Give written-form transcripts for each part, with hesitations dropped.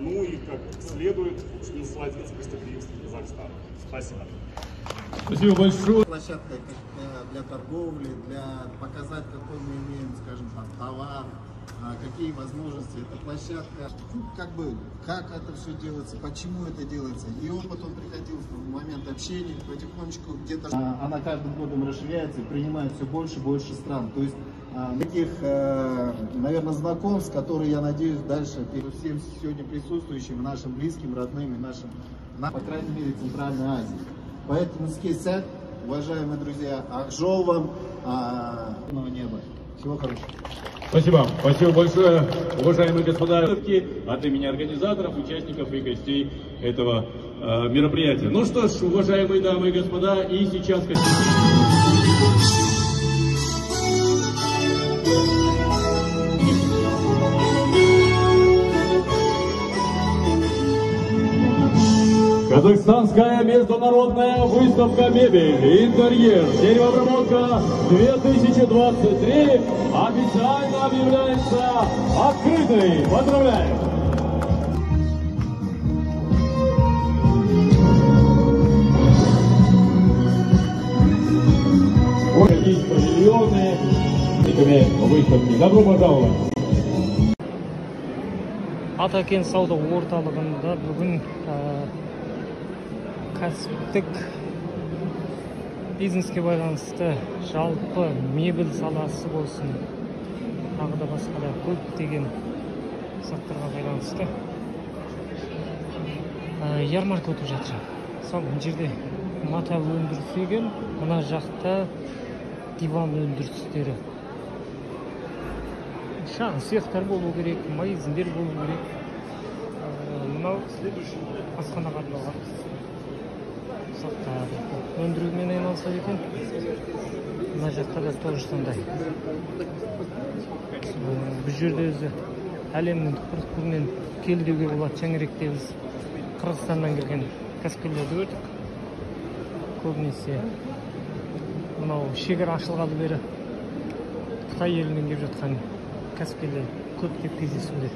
ну и как следует насладиться гостеприимством Казахстана. Спасибо. Спасибо большое. Площадка для торговли, для показать, какой мы имеем, скажем, там, товар, какие возможности. Это площадка, как это все делается, почему это делается. И опыт он приходил в момент общения, потихонечку где-то она каждым годом расширяется и принимает все больше и больше стран. То есть таких, наверное, знакомств, которые, я надеюсь, дальше всем сегодня присутствующим, нашим близким, родным и нашим, по крайней мере, Центральной Азии. Поэтому скесят, уважаемые друзья, Акжол вам неба. Всего хорошего. Спасибо. Спасибо большое, уважаемые господа, от имени организаторов, участников и гостей этого мероприятия. Ну что ж, уважаемые дамы и господа, и сейчас... Казахстанская международная выставка мебель, интерьер, деревообработка 2023 официально объявляется открытой. Поздравляем! Здесь павильоны, выставки. Добро пожаловать! Атакент сауда орталығында бүгін кәсіптік бизнеске байланысты жалпы мебель саласы болсын, тағы да басқа да көптеген заттарға байланысты ярмарка өтіп жатыр. Сол мына жерде мата өндірісі екен, мына жақта диван өндірістері. Шағын цехтар болу керек, магазиндер болу керек. Мынау асханаға арналған заттар өндірумен айналысады екен. Мына жақта да тоже сондай. Бұл жерде өзі әлемнің түкпір-түкпірінен келді деуге болады. Шаңыректе біз Қырғызстаннан келген кәсіпкерлерді көрдік. Көбінесе мынау шекара ашылғалы бері Қытай елінен келіп жатқан кәсіпкерлер көптеп кездесуде.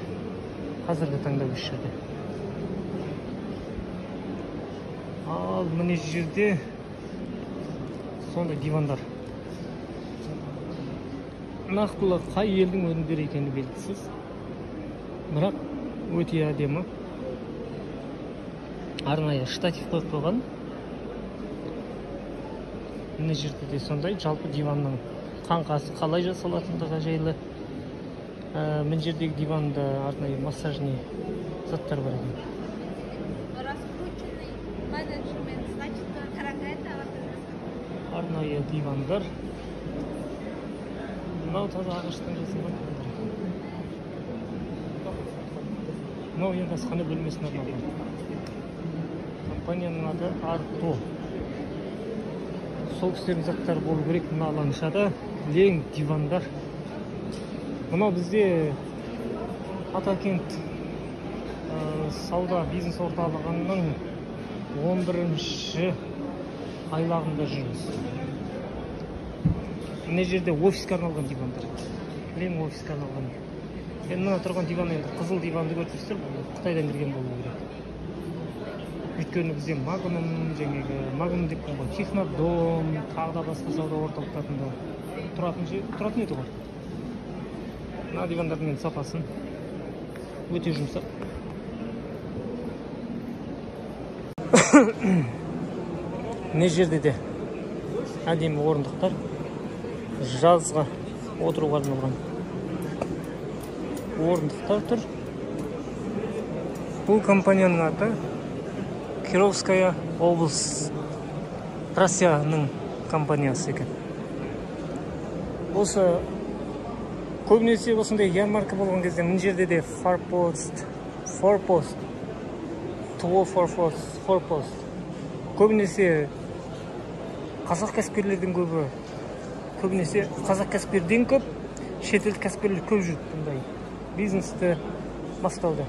Қазіргі таңда осы жерде. Ал мына жерде сондай дивандар. Нақтылы қай елдің өнімдері екені белгісіз. Бірақ өте әдемі. Арнайы штатив қойып қойған. Мына жерде де сондай жалпы диванның қаңқасы қалай жасалатындығы жайлы. Мына жердегі диванда арнайы массажный заттар бар екен. Арнайы дивандар. Мынау таза ағаштан жасалған. Мынау енді асхана бөлмесіне арналған. Компанияның аты Арто. Сол кісілердің заттары болу керек. Мына алаңшада лең дивандар. Мынау бізде Атакент сауда бизнес орталығының 11-ші айлағында жүрміз. Мына жерде офиске арналған дивандар. Лең офиске арналған. Мына тұрған диван енді қызыл диванды көрсеңіздер, бұл Қытайдан келген болу керек. Өйткені бізде Магнум деп қойған Технодом, тағы да басқа сауда орталықтарында тұратын еді ғой. Мына дивандардың сапасын өте жұмсақ. Мына жерде де әдемі орындықтар, жазға отыруға арналған орындықтар тұр. Бұл компанияның аты Кировская область, Россияның компаниясы екен. Осы көбінесе осындай ярмарка болған кезде мына жерде де форпост. Көбінесе қазақ кәсіпкерлердің көбінесе қазақ кәсіпкерден көп, шетелдік кәсіпкерлер көп жүрді бұндай бизнесті бастауда.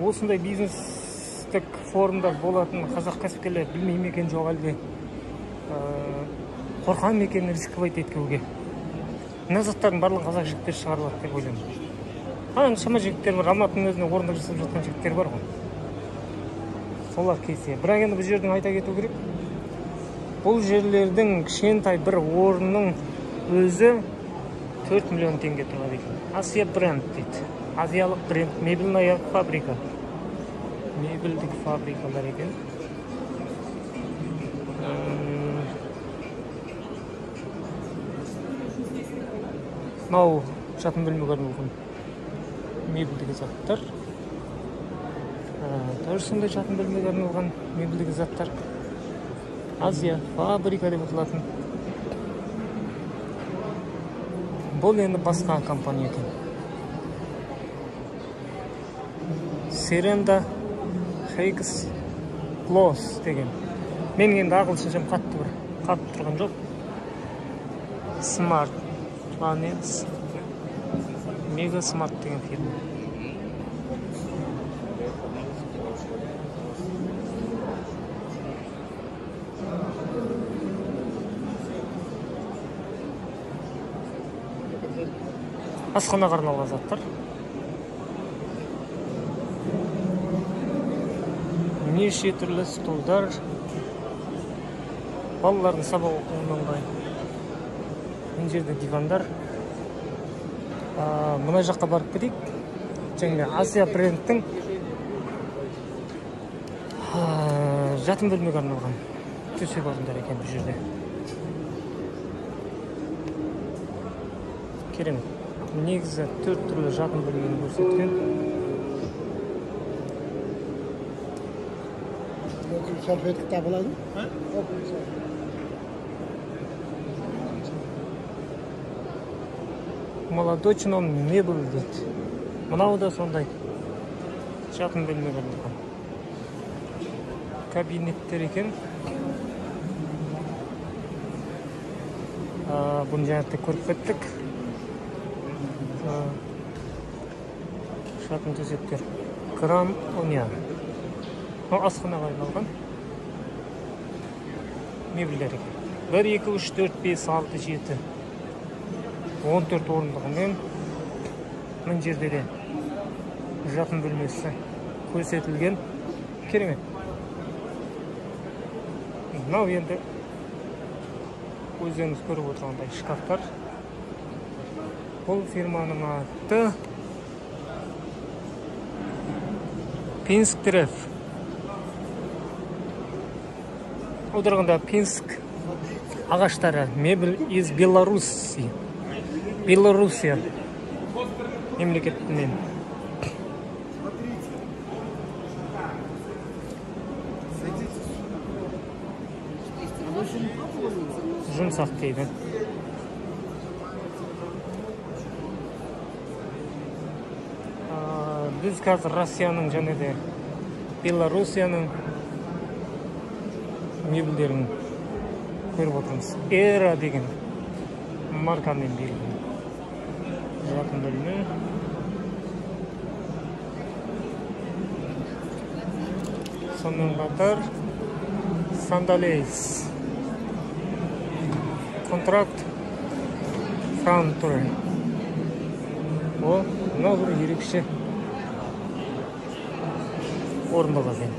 Осындай бизнестік форумдар болатын қазақ кәсіпкерлер білмейме екен жоқ әлде қорқам екен рисковать еткенге. Мына заттардың барлығын қазақ жігіттері шығарылады деп ойлаймын. Анан шама жігіттер бар, Алматының өзінде орында жасап жатқан жігіттер бар ғой. Солар кейсе. Бірақ енді бұл жердің айта кету керек. Бұл жерлердің кішкентай бір орынның өзі 4 миллион теңге тұрады екен. Азия бренд дейді. Азиялық бренд, мебельная фабрика. Мебельдік фабрикалар екен. Мынау жатын бөлмеге арналған мебельдік заттар. Тоже сондай жатын бөлмеге арналған мебельдік заттар. Азия фабрика деп аталатын. Бұл енді басқа компания екен. Serenda Higgs Plus деген. Мен енді ағылшыншам қатты тұрған жоқ. Smart Planets Mega Smart деген фирма. Асханаға арналған заттар. Неше түрлі столдар. Балалардың сабақ оқуына ыңғайлы. Мына жерде дивандар. Мына жаққа барып кетейік. Жаңа Азия брендтің жатын бөлмеге арналған төсек орындар екен бұл жерде. Керемет. Негізі 4 түрлі жатын бөлмені көрсеткен. Салфетка табылады? Молодочно мебель дейді. Мынау да сондай жатын бөлмеге арналған кабинеттер екен. Бұны жаңа көріп кеттік. Жатын төсектер. Кран Оня. Асханаға айналған мебельдер екен. 1, 2, 3, 4, 5, 6, 7, 14 орындығымен мына жерде де жатын бөлмесі көрсетілген. Керемет. Мынау енді өздеріңіз көріп отырғандай шкафтар. Бұл фирманың аты Пинск Треф. Отырғанда Пинск ағаштары. Мебель из Беларуси. Белоруссия мемлекетінен. Жұмсақ дейді. Біз қазір Россияның және де Белоруссияның мебельдерін көріп отырмыз. Эра деген маркамен берілген. Жатын бөлме. Сонымен қатар Сандалейс. Контракт Франтуре. Мынау бір ерекше орындық екен.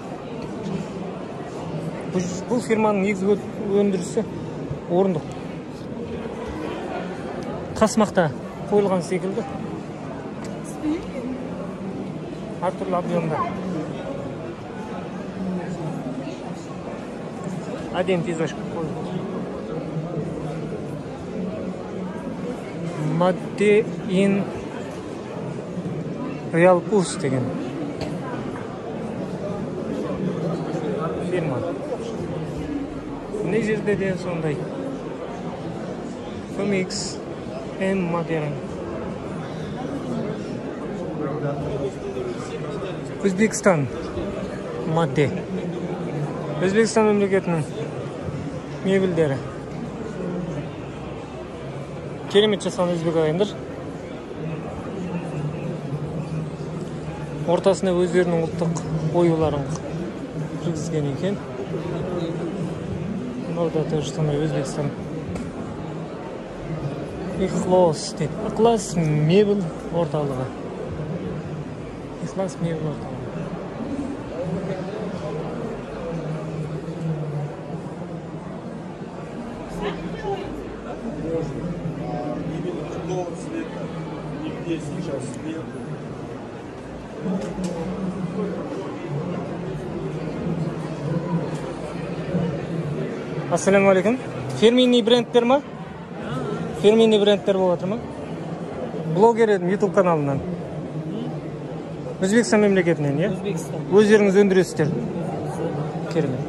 Бұл фирманың негізгі өндірісі орындық. Тасмақта қойылған секілді. Әртүрлі объемда. Әдем пейзаж қойылған. Мадде ин Реалпус деген фирма. Не жерде де сондай. Комикс М модерн. Өзбекстан Мадде. Өзбекстан мемлекетінің мебельдері. Керемет жасаған өзбек ағайындар. Ортасына өздерінің ұлттық оюларын жүргізген екен. Мынау да тоже самое Өзбекстан. Ихлос дейді. Ихлос мебель орталығы. класс мебель орталығы. Именно такого цвета нигде сейчас нет. Assalamu alaykum. Firmini brendler mi? Firmini brendler болып жатыр ма? Блогер едім YouTube каналынан. Өзбекстан мемлекетінен, иә? Өзбекстан. Өздеріңіз өндіресіздер. Керемет.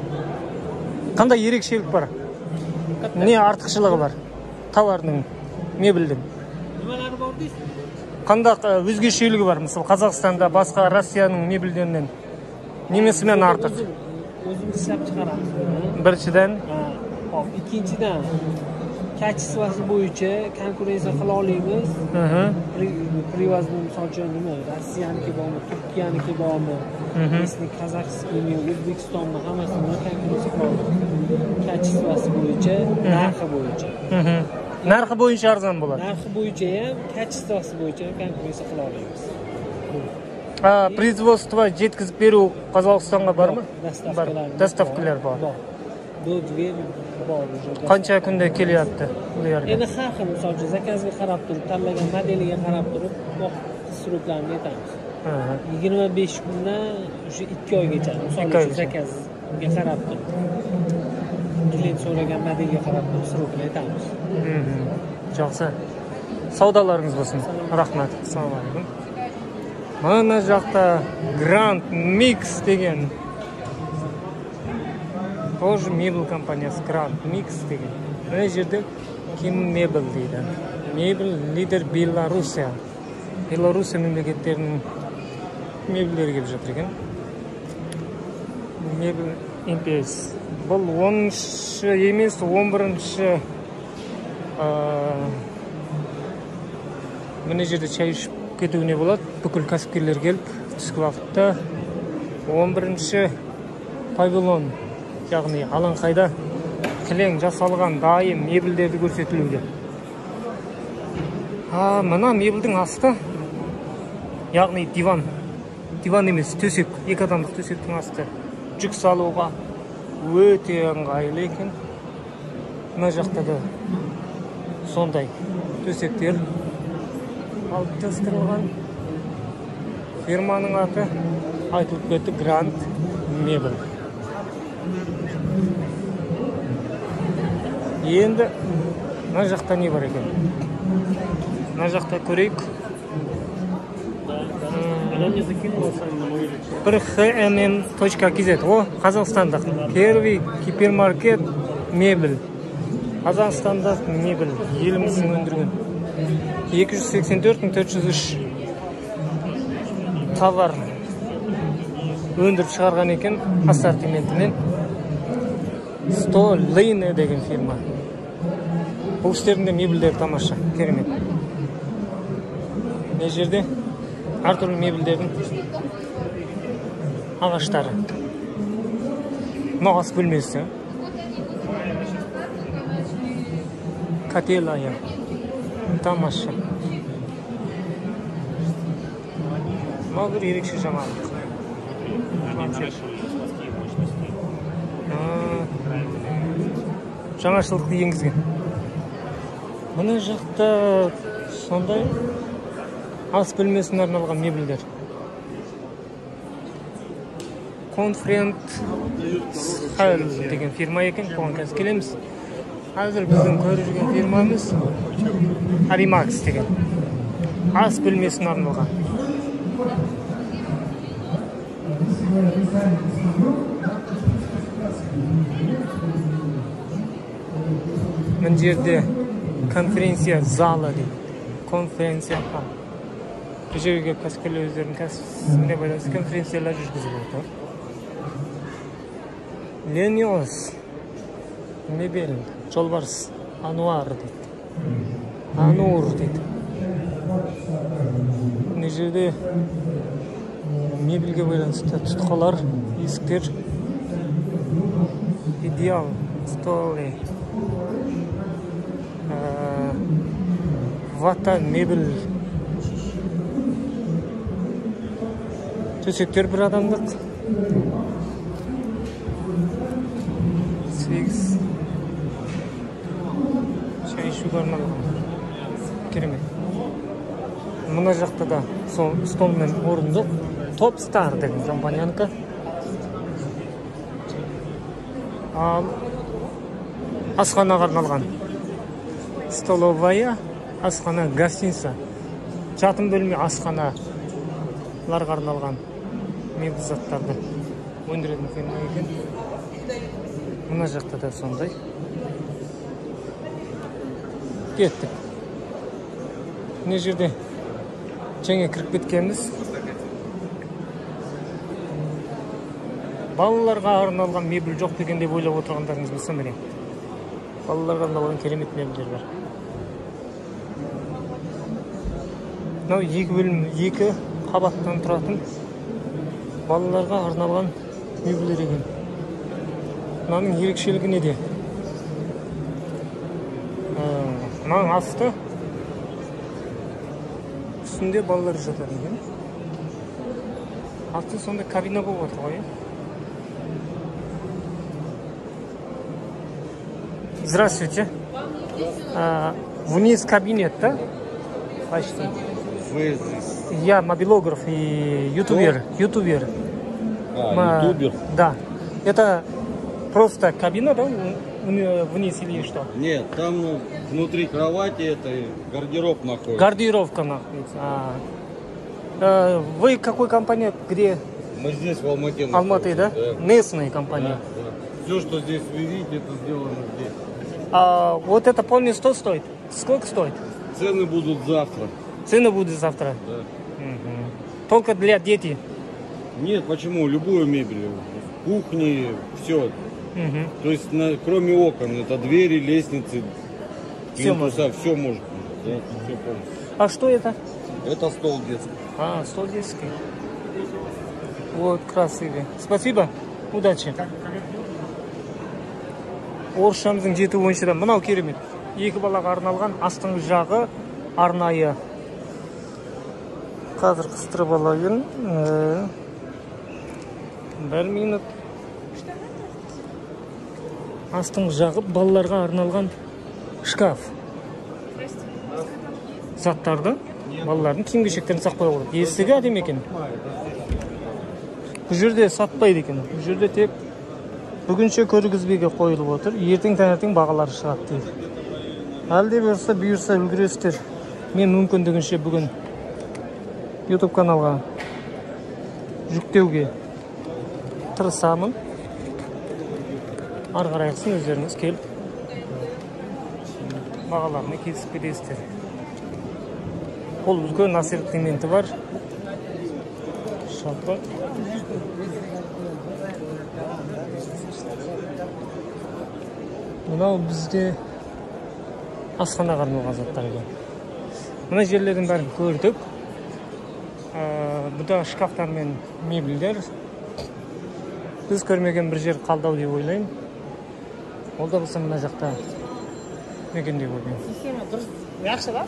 Қандай ерекшелік бар? Не артықшылығы бар? Тауардың, мебельдің. Nimalar bor deysiz? Қандай өзгешелігі бар? Мысалы, Қазақстанда басқа Россияның мебельдерінен немесімен артық? O'zimiz ishlab chiqaramiz. Біріншіден, Hop, ikkinchidan kачествоsi bo'yicha konkurensiya qila olamiz. Привозный misol uchun nima? Rossiyaniki bormi, Turkiyaniki bormi, Resnik, Qozog'istonmi, O'zbekistonmi hammasini konkurensiya qila olamiz. Kачествоsi bo'yicha, narxi bo'yicha. narxi bo'yicha arzon bo'ladi. Narxi bo'yicha ham, kачествоsi bo'yicha konkurensiya qila olamiz. Производство жеткізіп беру Қазақстанға бар ма? Бар. Доставкалар бар. Dodver bor уже. Qancha kunda kelyapti bu yerga? Endi har xil, misol uchun zakazga qarab turib, tanlagan modeliga qarab turib, sroklarni aytamiz. 25 kundan o'sha 2 oygacha, misol uchun zakazga qarab turib, klient so'ragan modelga qarab turib srokni aytamiz. Жақсы. Саудаларыңыз болсын. Рахмат. Assalomu alaykum. Mana жақта Grand Mix деген тоже мебель компаниясы Grand Mix деген. Мына жерде Kim Mebel дейді. Мебель лидер Белоруссия. Белоруссия мемлекеттерінің мебельдері келіп жатыр екен. Мебель Импес. Бұл 10-шы емес, 11-шы мына жерде чай ішіп кетуіне болады. Бүкіл кәсіпкерлер келіп, түскі уақытта 11-ші павильон, яғни алаңқайда кілең жасалған дайым мебельдерді көрсетілуде. Мына мебельдің асты, яғни диван. Диван емес, төсек, 2 адамдық төсектің асты. Жүк салуға өте ыңғайлы екен. Мына жақта да сондай төсектер алып тастырылған. Фирманың аты айтылып кетті Grand Mebel. Енді мына жақта не бар екен? Мына жақта көрейік. HMM.kz. О, Қазақстандық. Первый гипермаркет мебель. Қазақстандық мебель. Еліміздің өндірген. 284.403 товар өндіріп шығарған екен ассортиментімен. 100 Lane деген фирма. Бұл істерінде мебельдер тамаша, керемет. Не жерде әртүрлі мебельдердің ағаштары. Мағас бөлмесі. Кателая. Тамаша. Мына бір ерекше жаңалық. Жаңашылықты енгізген. Мына жақта сондай ас бөлмесіне арналған мебельдер. Конферент деген фирма екен, оған қазір келеміз. Қазір біздің көріп жүрген фирмамыз Arimax деген. Ас бөлмесіне арналған. Мына жерде конференция залы дейді. Конференция залы. Бұл жерге кәсіпкерлер өздерінің кәсібіне байланысты конференциялар жүргізіп отыр. Лениос мебель, жолбарыс, Ануар дейді. Анур дейді. Мына жерде мебельге байланысты тұтқалар, есіктер. Идеал, столы. Вата мебель. Төсектер бір адамдық. 8. Шай ішуге арналған. Керемет. Мына жақта да стол мен орындық. Топ Стар деген компаниянікі. Ал асханаға арналған. Столовая, асхана, гостиница. Жатын бөлме асханаларға арналған мебель заттарды өндіретін фирма екен. Мына жақта да сондай. Кеттік. Мына жерде жаңа кіріп кеткенбіз. Балаларға арналған мебель жоқ деген деп ойлап отырғандарыңыз болса міне. Балаларға арналған керемет мебельдер бар. Мынау екі бөлім, екі қабаттан тұратын балаларға арналған мебельдер екен. Мынаның ерекшелігі неде? Мынаның асты үстінде балалар жатады екен. Асты сонда кабина болып отыр ғой. Здравствуйте. Вниз кабинет, да? Почти. Вы здесь? Я мобилограф и ютубер. Ютубер? Да. Это просто кабина, да? Вниз или что? Нет, там внутри кровати это гардероб находится. Гардеробка находится. Вы какой компания? Где? Мы здесь в Алмате. Алматы, да? Местная компания. Да. Все, что здесь вы видите, это сделано здесь. Вот это полностью стоит? Сколько стоит? Цены будут завтра. Цены будут завтра? Да. Только для детей? Нет, почему? Любую мебель. Кухни, все. То есть, кроме окон, это двери, лестницы, плинтуса, все можно. Да, все полностью. А что это? Это стол детский. Стол детский. Вот, красивый. Спасибо. Удачи. Орысшамыздың жеті ойыншыдан мынау керемет. Екі балаға арналған астың жағы арнайы. Қазір қыстырып алайын. Бір минут. Астың жағы балаларға арналған шкаф. Заттарды балалардың киім-кешектерін сақпай болады. Есігі әдемі екен. Бұл жерде сатпайды екен. Бұл жерде тек бүгінше көргізбеге қойылып отыр. Ертең таңертең бағалары шығады дейді. Әлде бұйырса үлгересіздер. Мен мүмкіндігінше бүгін YouTube каналға жүктеуге тырысамын. Ары қарайғысын өздеріңіз келіп бағаларына келісіп кетесіздер. Ол үлкен ассортименті бар. Шалпы. Мынау бізде асханаға арналған заттар екен. Мына жерлердің бәрін көрдік. Бұда шкафтар мен мебельдер. Біз көрмеген бір жер қалдау деп ойлаймын. Ол да болса мына жақта мекен деп ойлаймын. Система дұрыс. Жақсы ба?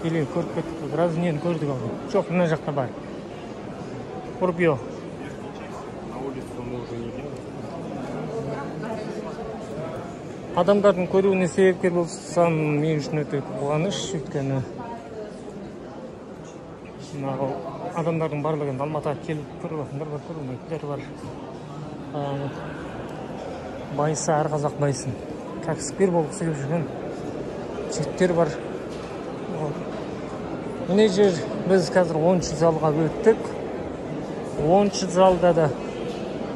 Или көріп кеттік. Біраз нені көрдік алды. Жоқ, мына жақта бар. Ұрпио. Адамдардың көруіне себепкер болсам, мен үшін өте қуаныш, өйткені адамдардың барлығын Алматыға келіп көріп бар, көрмейтіндер бар. Байса, әр қазақ байсын. Кәсіпкер болғысы келіп жүрген жігіттер бар. Міне жер біз қазір 10-шы залға өттік. 10-шы залда да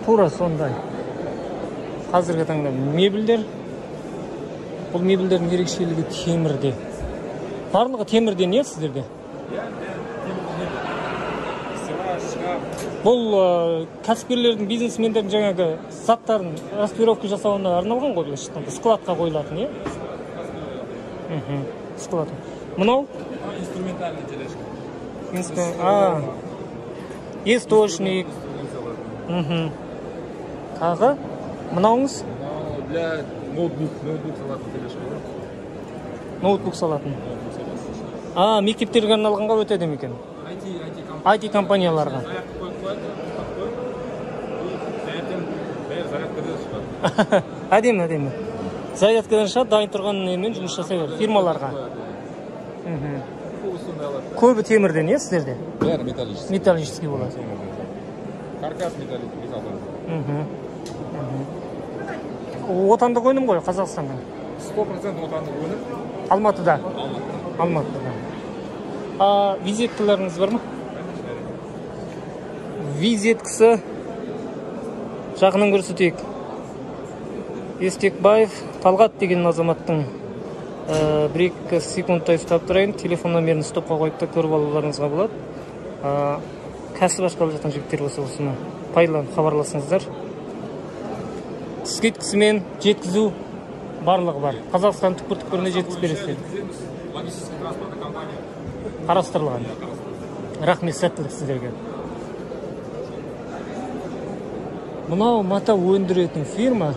тура сондай. Қазіргі таңда мебельдер. Бұл мебельдердің ерекшелігі темірде. Барлығы темірде не сіздерде? Бұл кәсіпкерлердің, бизнесмендердің жаңағы заттарын распировка жасауына арналған ғой, складқа қойылатын, е? Склад. Мынау? Инструментальный тележка. Источник. Тағы? Мынауыңыз? Для ноутбук салатын тележка. Ноутбук салатын. Мектептерге арналғанға өтеді екен. IT компанияларға. Әдемі. Зарядкадан шығады, дайын тұрған немен жұмыс жасай береді, фирмаларға. Көбі темірден, е, сіздерде? Бәрі металлический. Металлический болады. Каркас металлический. Отандық өнім ғой, Қазақстанға? 100% отандық өнім. Алматыда? Алматыда. Визиткаларыңыз бар ма? Визиткасы жағынан көрсетейік. Естекбаев Талғат деген азаматтың 1-2 секундтай ұстап тұрайын. Телефон номерін стопқа қойып та көріп алуларыңызға болады. Кәсіп ашқалы жатқан жігіттер болса осыны пайдаланып хабарласыңыздар. Скидкасымен жеткізу барлығы бар. Қазақстан түкпір-түкпіріне жеткізіп бересіздер. Логистический транспортный компания. Қарастырылған. Рахмет, сәттілік сіздерге. Мынау мата өндіретін фирма.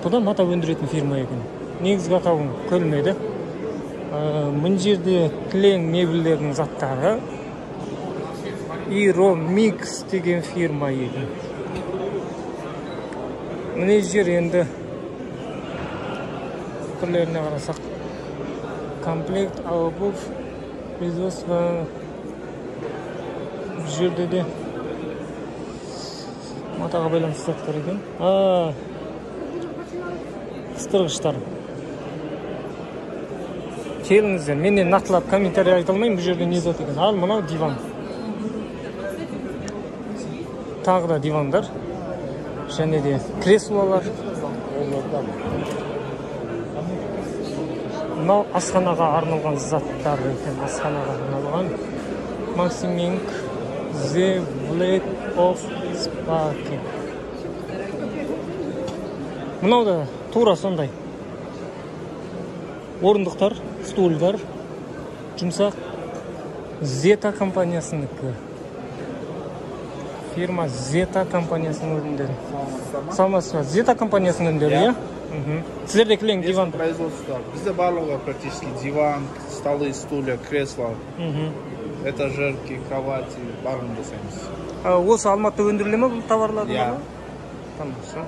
Бұда мата өндіретін фирма екен. Негізгі атауын көрмеді. Мұн жерде кілең мебельдерінің заттары. Иромикс деген фирма екен. Міне жер енді түрлеріне қарасақ. Комплект, обувь, производство. Бұл жерде де матаға байланысты заттар екен. Қыстырғыштар. Келіңіздер, менен нақтылап комментарий айта алмаймын, бұл жерде не зат екен. Ал мынау диван. Тағы да дивандар. Және де креслолар. Мынау асханаға арналған заттар екен. Асханаға арналған. Максиминг The Blade of Sparky. Мынау да тура сондай. Орындықтар, стульдар, жұмсақ. Zeta компаниясындікі. Фирма Zeta компаниясының өнімдері. Саламатсыз ба? Zeta компаниясының өнімдері, иә? Сіздерде кілең диван. Бізде барлығы практически диван, столы, стулья, кресла, этажерки, кровати, барлығын жасаймыз. Осы Алматыда өндіріле ме бұл товарларды? Иә. Тамаша.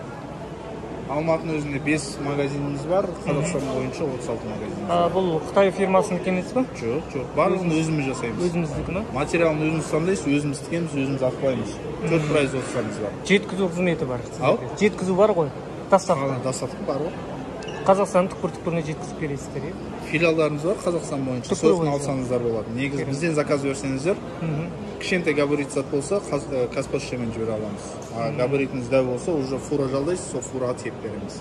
Алматының өзінде 5 магазиніміз бар, Қазақстан бойынша 36 магазиніміз. Бұл Қытай фирмасының кемесі ба? Жоқ. Барлығын өзіміз жасаймыз. Өзіміздікі ме? Материалын өзіміз сандайсыз, өзіміз тікеміз, өзіміз атпаймыз. 4 производствомыз бар. Жеткізу қызметі бар. Ау? Жеткізу бар ғой. Доставка бар ғой. Қазақстан түкпір-түкпіріне жеткізіп бересіздер, иә? Филиалдарымыз бар Қазақстан бойынша. Сосын алсаңыздар болады. Негізі бізден заказ берсеңіздер, кішкентай габарит зат болса, қазпошtaмен жібере аламыз. Габаритіңіз дәу болса, уже фура жалдайсыз, сол фураға тиеп береміз.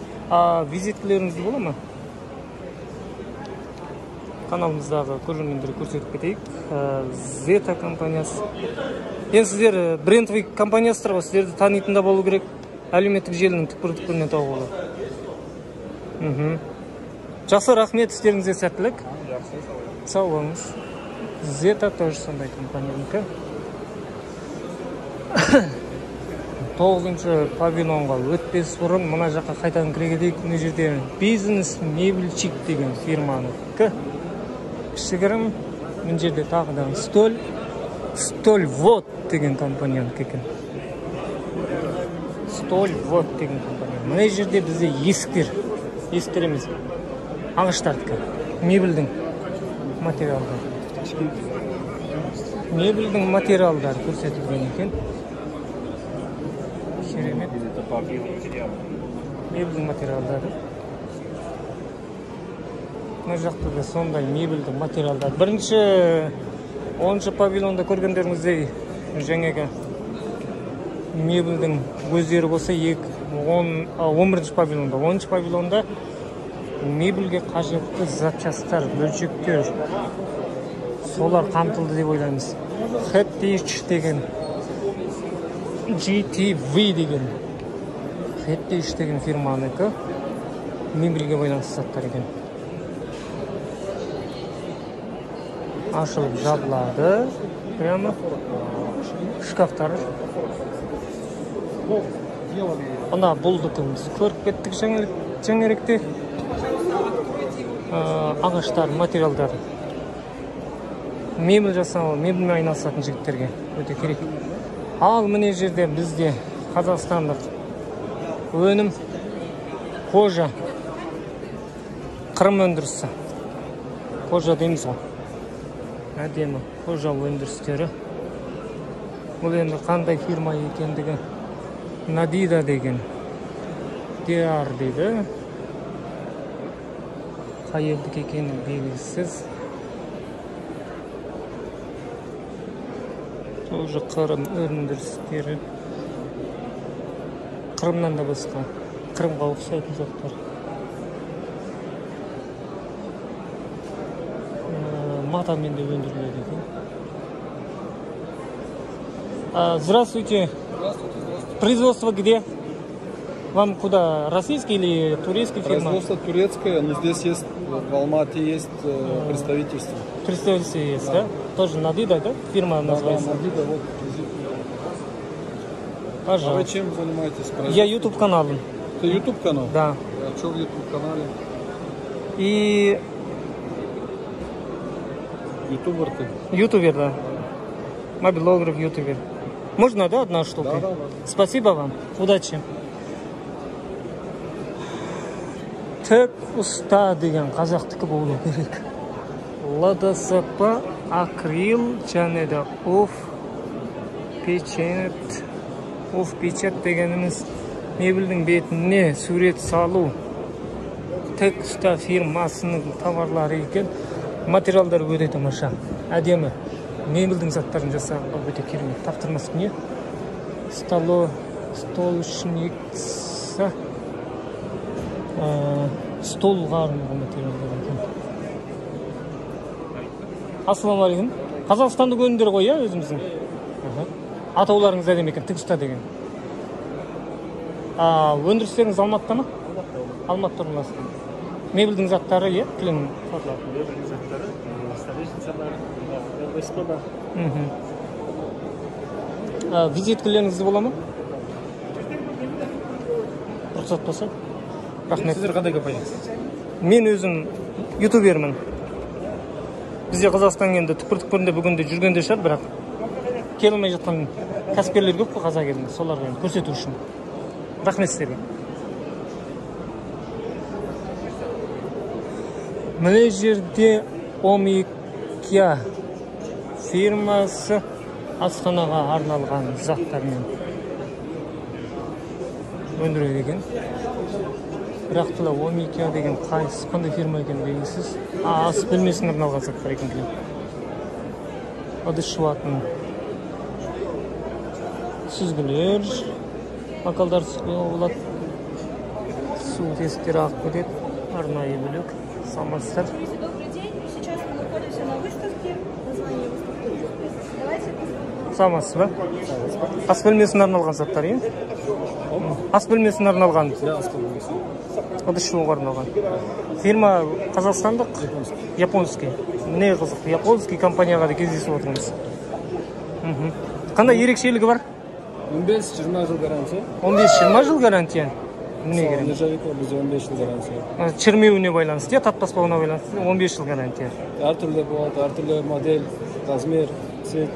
Визиткілеріңізді бола ма? Каналымыздағы көрермендерге көрсетіп кетейік. Zeta компаниясы. Енді сіздер брендовый компаниясыздар ғой, сіздерді танитында болу керек. Әлеуметтік желінің түкпір-түкпірінен тауып алады. Жақсы, рахмет, істеріңізге сәттілік. Сау болыңыз. Zeta тоже сондай компаниянікі. 9-шы павильонға өтпес бұрын мына жаққа қайтадан кіре кетейік. Мына жерде бизнес мебельчик деген фирманікі. Кішігірім, мына жерде тағы да Стольвод деген компаниянікі екен. Стольвод деген компания. Мына жерде бізде есіктер емес. Ағаштардікі. Мебельдің материалдары көрсетілген екен. Керемет. Мебельдің материалдары. Мына жақта да сондай мебельдің материалдары. Бірінші 10-шы павильонда көргендеріңіздей жаңағы мебельдің көздері болса 11-шы павильонда. 10-шы павильонда мебельге қажетті запчастар, бөлшектер, солар қамтылды деп ойлаймыз. Хэттич деген, GTV деген, Хэттич деген фирманыкі мебельге байланысты заттар екен. Ашылып жабылады, прямо шкафтар. Ана бұлдықын біз көріп кеттік жаңаректе. Ағаштар, материалдар. мебель жасау, мебельмен айналысатын жігіттерге өте керек. Ал міне жерде бізде қазақстандық өнім кожа, Қырым өндірісі. Кожа дейміз ғой. Әдемі кожа өндірістері. Бұл енді қандай фирма екендігі Надида деген. Диар дейді. Қай елдік екені белгісіз. Тоже Қырым өндірістері. Қырымнан да басқа. Қырымға ұқсайтын жоқтар. Матамен де өндіріледі екен. Здравствуйте. Производство где? Вам куда? Российский или турецкий фирма? Производство турецкое, но здесь есть, в Алмате есть представительство. Представительство есть, да? Тоже Надида, да? Фирма называется? Да, Надида, вот. Пожалуйста. А вы чем занимаетесь? Я YouTube каналом. Это YouTube канал? Да. А что в YouTube канале? И... Ютубер ты? Ютубер, да. Мобилограф, ютубер. Можно, да, одна штука? Да, да, да. Спасибо вам. Удачи. Тік ұста деген қазақтікі болу керек. Ладасапа, акрил, және де оф печат дегеніміз мебелдің бетіне сурет салу. Тік ұста фирмасының товарлары екен. Материалдар өте тамаша. Әдемі. Мебелдің заттарын жасауға өте керемет. Таптырмас не? Столшникса. Столға арналған материалдар екен. Ассалаумағалейкум. Қазақстандық өнімдер ғой, иә, өзіміздің? Атауларыңыз әдемі екен, тік ұста деген. Өндірістеріңіз Алматыда ма? Алматыда орналасқан. Мебелдің заттары, иә, кілем сатылады. Мебельдің заттары, столешницалар, ЛСП-да. Визиткілеріңізді бола ма? Рұқсат болса? Рахмет. Сіздер қандай компания? Мен өзім ютубермін. Бізде Қазақстан енді түкпір-түкпірінде бүгінде жүргенде шығар, бірақ келмей жатқан кәсіпкерлер көп қой қазақ елінде, соларға көрсету үшін. Рахмет сіздерге. Міне жерде Омикия фирмасы асханаға арналған заттармен өндіреді екен. Бірақ тұла Омикия деген қандай фирма екен белгісіз. Ас бөлмесіне арналған заттар екен. Ыдыс жуатын сүзгілер, бокалдар сүзуге болады. Су тесіктері ағып кетеді, арнайы бөлек. Саламатсыздар. Добрый день. Сейчас мы находимся на выставке. Название выставки. Давайте. Саламатсыз ба? Ас бөлмесіне арналған заттар, иә? Ас бөлмесіне арналған. ас бөлмесі. Ыдыс жууға арналған. Фирма қазақстандық? Японский. Міне қызық, японский компанияға да кездесіп отырмыз. Қандай ерекшелігі бар? 15-20 жыл гарантия. 15-20 жыл гарантия? Не керек? Нержавейка бізде 15 жыл гарантия. Чірмеуіне байланысты, татпаспауына байланысты 15 жыл гарантия. Әртүрлі болады, әртүрлі модель, размер, цвет.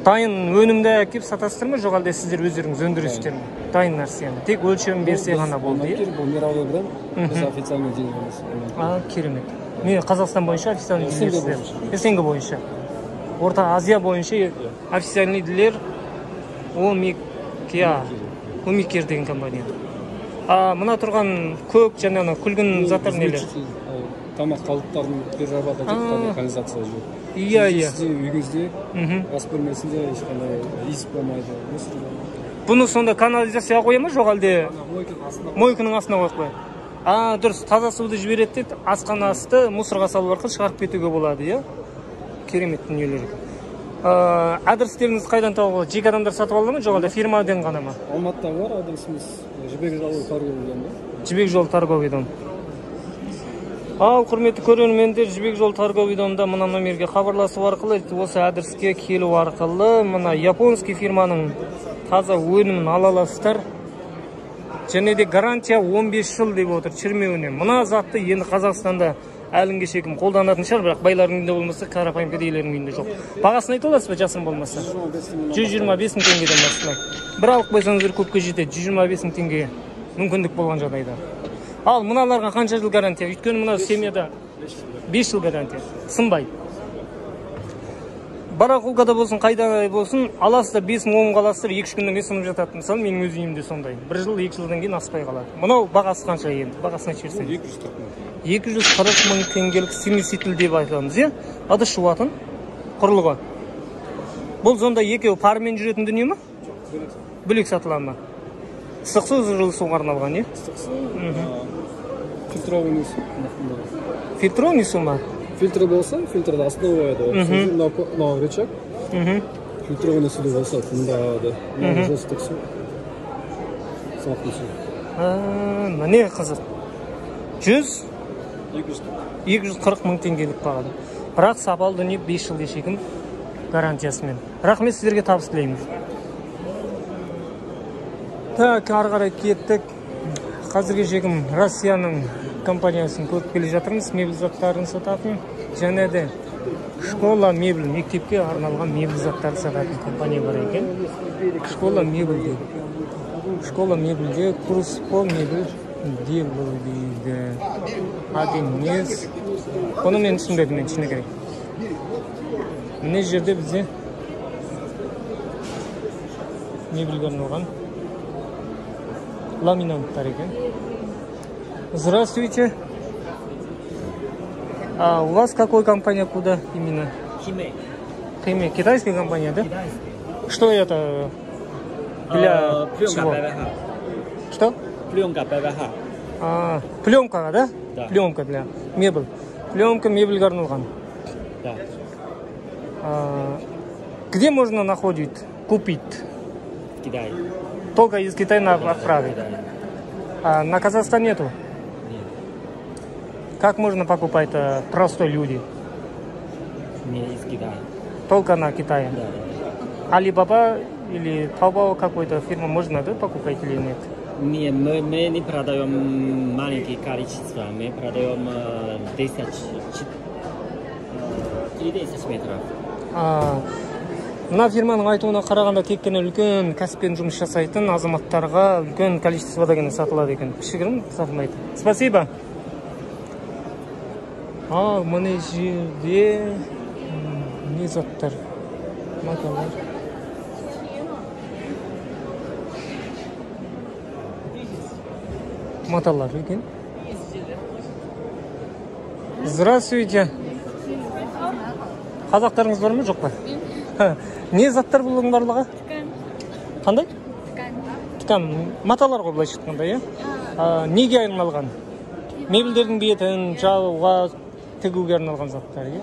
Дайын өнімді әкеп сатасыздар ма, жоқ әлде сіздер өздеріңіз өндіресіздер ме? Дайын нәрсені. Тек өлшемін берсе ғана болды. Бұл мировой бренд, біз официальный делаемыз. Керемет. Мен Қазақстан бойынша официальный дилерсіздер. СНГ бойынша. Орта Азия бойынша официальный дилер Омикер деген компания. Мына тұрған көк және күлгін заттар нелер? Тамақ қалдықтарын перерабатывать етіп, канализация жүреді. Иә. Үйіңізде, ас бөлмесінде ешқандай иіс болмайды. Бұны сонда канализацияға қоя ма, жоқ әлде мойканың астына қойып қояды? Дұрыс, таза суды жібереді дейді, асқан асты мусорға салу арқылы шығарып кетуге болады, иә? Керемет дүниелер. Адрестеріңізді қайдан табуға? Жеке адамдар сатып алды ма, жоқ әлде фирмадан ғана ма? Алматыда бар адресіміз, Жібек жолы торговыйдан. Жібек жолы торговыйдан. Ал құрметті көрермендер, Жібек жолы торговыйданда мына номерге хабарласу арқылы, осы адреске келу арқылы мына японский фирманың таза өнімін ала аласыздар. Және де гарантия 15 жыл деп отыр чірмеуіне. Мына затты енді Қазақстанда әліңге шекім қолданатын шығар, бірақ байлардың үйінде болмаса, қарапайым кедейлердің үйінде жоқ. Бағасын айта аласыз ба, жасым болмаса? 125 мың теңгеден басталады. Бір алып қойсаңыздар көпке жетеді, 125 мың теңгеге мүмкіндік болған жағдайда. Ал мыналарға қанша жыл гарантия? Өйткені мына семьяда 5 жыл гарантия. Сынбай. Барақолкада болсын, қайда болсын, аласыздар 5 мың 10 қаласыздар, 2-3 күннен кейін сынып жатады. Мысалы, менің өз үйімде сондай. 1 жыл, 2 жылдан кейін аспай қалады. Мынау бағасы қанша енді? Бағасын айтып жіберсеңіз. 240 мың теңгелік смеситель деп айтамыз, иә? Ыдыс жуатын құрылғы. Бұл сонда екеуі парымен жүретін дүние ме? Бөлек сатылады ма? Ыстық су, жылы суға арналған, иә? Фильтрованный су. Фильтрованный су ма? Фильтр болса, фильтрді астына қояды. Мынау рычаг. Фильтрованный суды болса, тыңдады. Мынау жостық су. Салқын су. Міне қызық. 240 мың теңгелік бағады. Бірақ сапалы дүние 5 жыл шегін гарантиясымен. Рахмет, сіздерге табыс тілейміз. Так, ары қарай кеттік. Қазірге шегім Россияның компаниясын көріп келе жатырмыз. Мебель заттарын сататын. Және де школа мебель, мектепке арналған мебель заттарын сататын компания бар екен. Школа мебель дейді. Школа мебельде курс по мебель делаю дейді. Адемес. Оны мен түсінбедім, мен түсіне керек. Міне жерде бізде мебельге арналған ламинанттар екен. Здравствуйте. А у вас какой компания, куда именно? Химей. Китайская компания, да? Что это для чего? Что? Пленка ПВХ. Пленка, да? Да. Пленка для мебель. Пленка мебель арналған. Да. Где можно находить, купить? В Китае. Только из Китая отправить. А на Казахстан нету? Нет. Как можно покупать простой люди? Не из Китая. Только на Китае? Да. Alibaba или Taobao какой-то фирма можно, да, покупать или нет? Не, мы не продаем маленькие количества, мы продаем 10 метров. Мына фирманың айтуына қарағанда тек қана үлкен кәсіппен жұмыс жасайтын азаматтарға үлкен количествода ғана сатылады екен. Кішігірім сатылмайды. Спасибо. Мына жерде не заттар? Маталар. Маталар екен. Здравствуйте. Қазақтарыңыз бар ма, жоқ па? Не заттар бұлың барлығы? Қандай? Тікан. Маталар ғой былайша айтқанда, иә? Неге арналған? Мебельдердің бетін жабуға, тігуге арналған заттар, иә?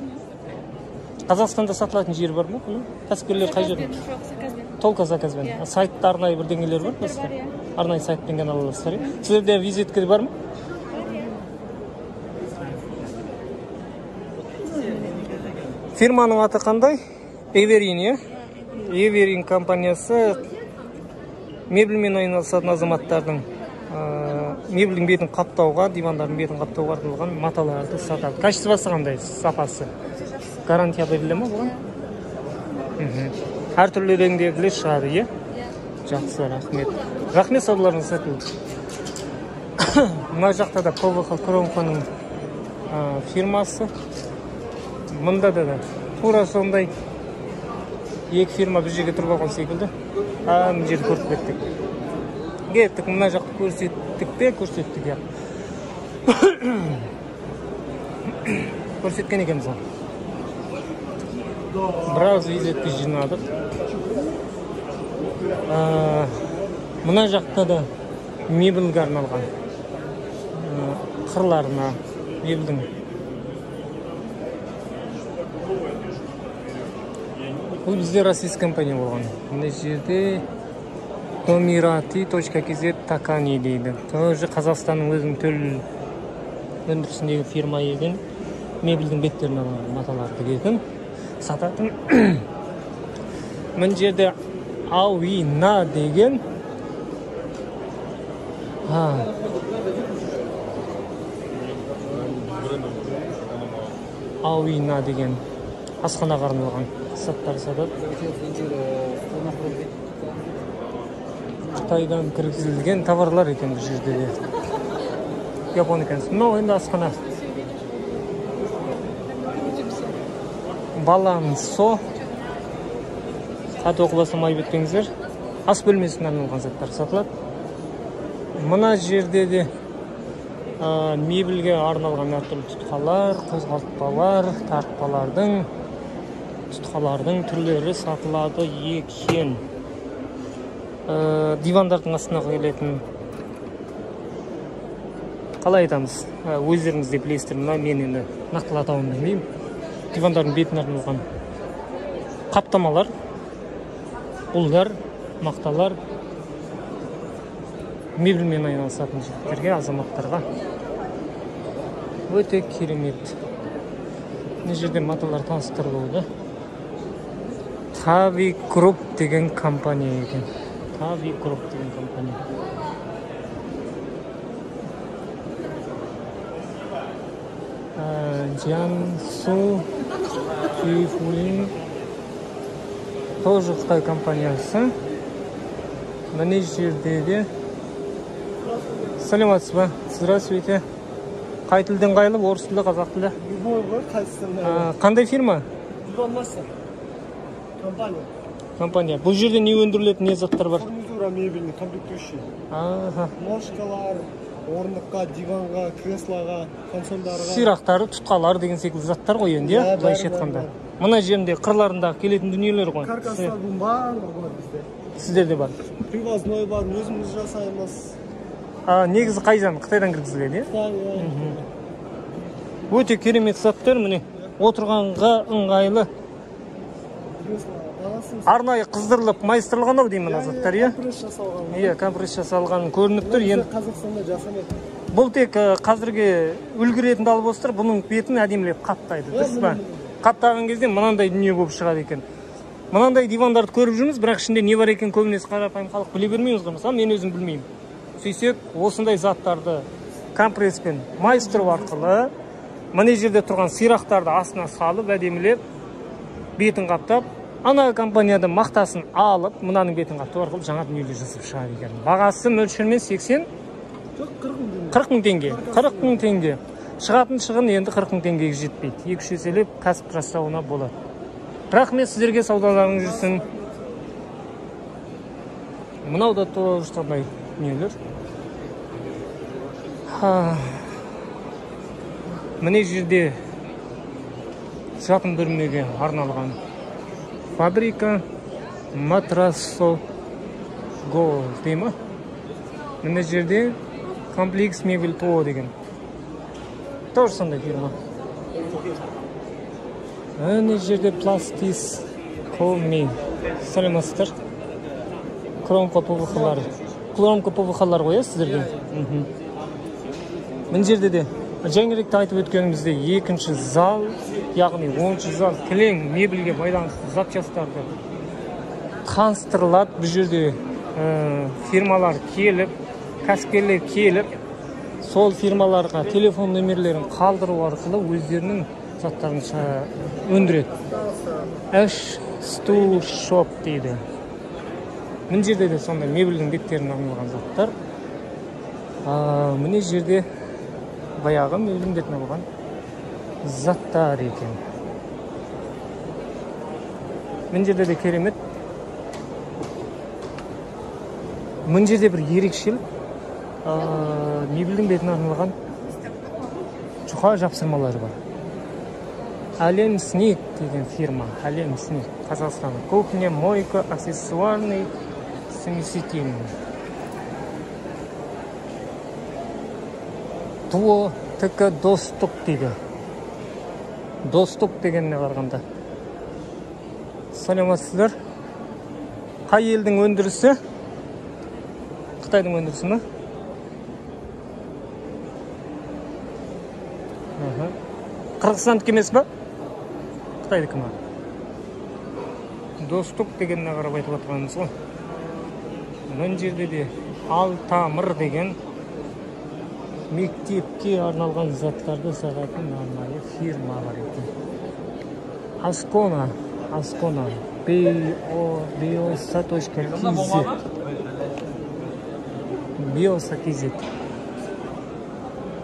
Қазақстанда сатылатын жер бар ма? Кәсіпкерлер қай жерде? Толка заказбен. Сайтта арнайы бірдеңелер бар ма? Арнайы сайтпен ғана аласыздар, иә? Сіздерде визитка бар ма? Фирманың аты қандай? Эверин, иә? Эверин компаниясы мебельмен айналысатын азаматтардың мебельдің бетін қаптауға, дивандардың бетін қаптауға арналған маталарды сатады. Качествосы қандай, сапасы? Гарантия беріле ме бұған? Әр түрлі реңдегілер шығады, е? Жақсы, рахмет. Рахмет саудаларыңыз сәтілді. Мына жақта да ПВХ Кромканың фирмасы. Мұнда да тура сондай екі фирма бір жерге тұрып алған секілді. Мына жерді көріп кеттік. Кеттік, мына жақты көрсеттік, я. Көрсеткен екенбіз ғой. Біраз визитті жинадық. Мына жақта да мебельге арналған қырларына, мебельдің бұл бізде российский компания болған. Мына жерде Tomirati.kz Takani дейді. Тоже Қазақстанның өзінің төл өндірісіндегі фирма еген. Мебельдің беттерін алған маталарды кетін. Сататын. Мына жерде Ауина деген. Ауина деген асханаға арналған заттар сатады. Қытайдан кіргізілген товарлар екен бұл жерде де. Япон екен. Мынау енді асхана. Балансо. Хат оқыласам айып етпеңіздер. Ас бөлмесіне арналған заттар сатылады. Мына жерде де мебельге арналған әртүрлі тұтқалар, қозғалтпалар, тартпалардың, тұтқалардың түрлері сатылады екен. Дивандардың астына келетін қалай айтамыз? Өздеріңіз де білесіздер, мен енді нақтылы атауын білмеймін. Дивандардың бетін арналған қаптамалар, ұлдар, мақталар, мебельмен айналысатын жігіттерге, азаматтарға өте керемет. Мына жерде маталар таныстырылуда. Тави Груп деген компания екен. Тави Груп деген компания. Jiangsu Jifuling тоже Қытай компаниясы. Мына жерде де саламатсыз ба? Здравствуйте. Қай тілден қайлы? Орыс тілі, қазақ тілі? Любой ғой, қайсысында. Қандай фирма? Диванмастер. Компания. Компания. Бұл жерде не өндірілетін, не заттар бар? Фурнитура, мебельный, комплектующий. Ножкалар, орындыққа, диванға, креслоға, консольдарға. Сирақтары, тұтқалар деген секілді заттар ғой енді, былайша айтқанда. Мына жерінде қырларындағы келетін дүниелер ғой. Каркастардың барлығы бар бізде. Сіздерде бар. Привозной бар, өзіміз жасаймыз. Негізі қайдан? Қытайдан кіргізіледі, өте керемет заттар, міне отырғанға ыңғайлы. Арнайы қыздырылып майыстырылған ау деймін заттар, иә? Компресс жасалған. Иә, компресс жасалған көрініп тұр. Қазақстанда жасамайды. Бұл тек қазірге үлгі ретінде алып отырсыздар, бұның бетін әдемілеп қаптайды, дұрыс па? Қаптаған кезде мынандай дүние болып шығады екен. Мынандай дивандарды көріп жүрміз, бірақ ішінде не бар екен көбінесе қарапайым халық біле бермейміз ғой. Мысалы, мен өзім білмеймін. Сөйтсек, осындай заттарды компресспен майыстыру арқылы мына жерде тұрған сирақтарды астына салып, әдемілеп, бетін қаптап, ана компанияда мақтасын алып, мынаның бетін қаптау арқылы жаңа дүниелер жасап шығады екен. Бағасы мөлшермен 40 мың теңге. 40 мың теңге. Шығатын шығын енді 40 мың теңгеге жетпейді. 2-3 еселеп кәсіп жасауына болады. Рахмет сіздерге, саудаларыңыз жүрсін. Мынау да тоғыштардай дүниелер. Міне жерде жатын бөлмеге арналған фабрика Матрасо Гол деймі. Міне жерде комплекс мебель ТО деген. Тоже сондай фирма. Міне жерде Пластис Коми. Саламатсыздар. Кромка ПВХ-лар. Кромка ПВХ-лар ғой, сіздерге. Мына жерде де жаңыректі айтып өткенімізде екінші зал, яғни 10-шы зал кілең мебельге байланысты запчастарды таныстырылады. Бұл жерде фирмалар келіп, кәсіпкерлер келіп, сол фирмаларға телефон номерлерін қалдыру арқылы өздерінің заттарын өндіреді. Stu Shop дейді. Мына жерде де сондай мебельдің беттерін арналған заттар. Мына жерде баяғы мебельдің бетін алған заттар екен. Мына жерде де керемет. Мына жерде бір ерекшелік. Мебельдің бетін арналған жұқа жапсырмалары бар. Әлем Снег деген фирма. Әлем Снег. Қазақстан. Кухня, мойка, аксессуарный, совместительный. Туо ТК Доступ дейді. Доступ дегеніне қарағанда. Саламатсыздар. Қай елдің өндірісі? Қытайдың өндірісі ме? Қырғызстандық емес па? Қытайдікі ме? Доступ дегеніне қарап айтып отырғанымыз ғой. Мына жерде де Алтамыр деген Мектепке арналған заттарды сататын арнайы фирма бар екен. Аскона, biosa.kz. Biosa.kz.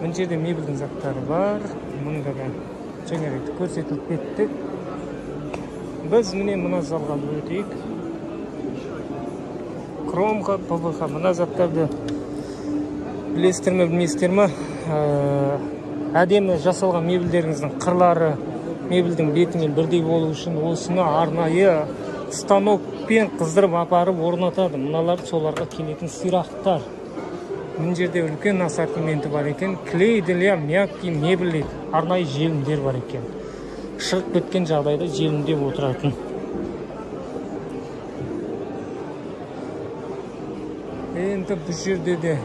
Мына жерде мебельдің заттары бар. Мұнда да жаңа рет көрсетіліп кетті. Біз міне мына залға өтейік. Кромка, ПВХ, мына заттарды білесіздер ме, білмейсіздер ме? Әдемі жасалған мебельдеріңіздің қырлары мебельдің бетімен бірдей болу үшін осыны арнайы станокпен қыздырып апарып орнатады. Мыналар соларға келетін сирақтар. Мына жерде үлкен ассортименті бар екен. Клей для мягкий мебель, арнайы желімдер бар екен. Шығып кеткен жағдайда желімдеп отыратын. Енді бұл жерде де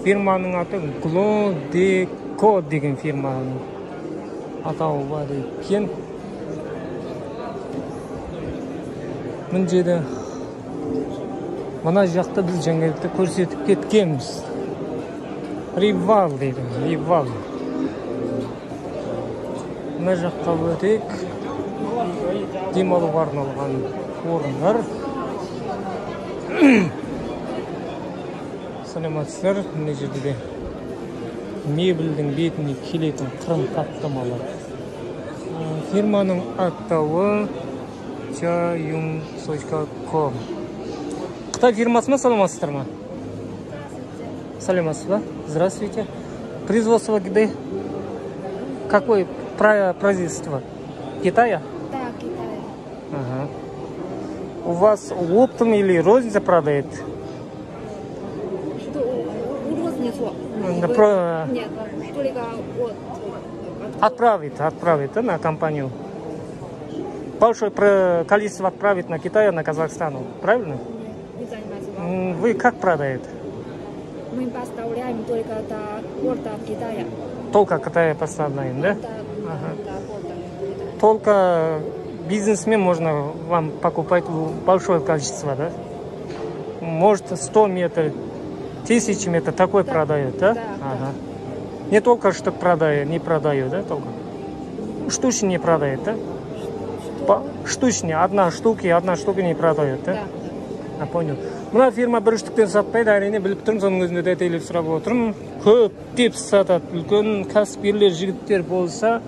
фирманың аты Glodeco деген фирманың атауы бар екен. Мына жерде мына жақта біз жаңалықты көрсетіп кеткенбіз. Ривал дейді, Ривал. Мына жаққа өтейік. Демалуға арналған орындар. Саламатсыздар, мына жерде де мебельдің бетіне келетін қырын қаттамалар. Фирманың аттауы Chayung.com. Қытай фирмасы ма, саламатсыздар ма? Саламатсыз ба? Здравствуйте. Производство где? Какое производство? Китая? Да, Китая. Ага. У вас оптом или розница продает? Розницу. Нет, только вот. Отправит на компанию. Большое количество отправит на Китай, на Казахстан, правильно? Не занимается. Вы как продаете? Мы поставляем только до порта Китая. Только Китая поставляем, да? Да, Ага. до порта. Только бизнесмен можно вам покупать большое количество, да? Может 100 метров, 1000 метров, такой продает, да? Да, Ага. Не только штук продаю, не продаю, да, только? Штучно не продает, да? Штучно, одна штука не продает, да? Да. Понял. Мына фирма бір штуктен сатпайды, әрине біліп тұрмын, соның өзінде дәтейлеп сұрап отырмын. Көп деп сатады. Үлкен кәсіпкерлер, жігіттер болса,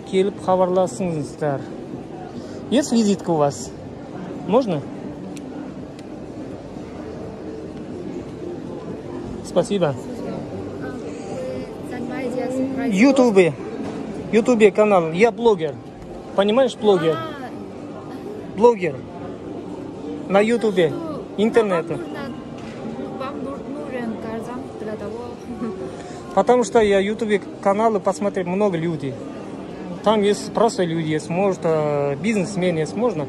келіп хабарласыңыздар. Есть визитка у вас? Можно? Спасибо. Ютубе канал. Я блогер. Понимаешь, блогер? Блогер. На Ютубе. Интернете. Вам нужен Тарзан для того. Потому что я Ютубе каналы посмотрел много людей. Там есть просто люди, есть, может, бизнесмен есть, можно.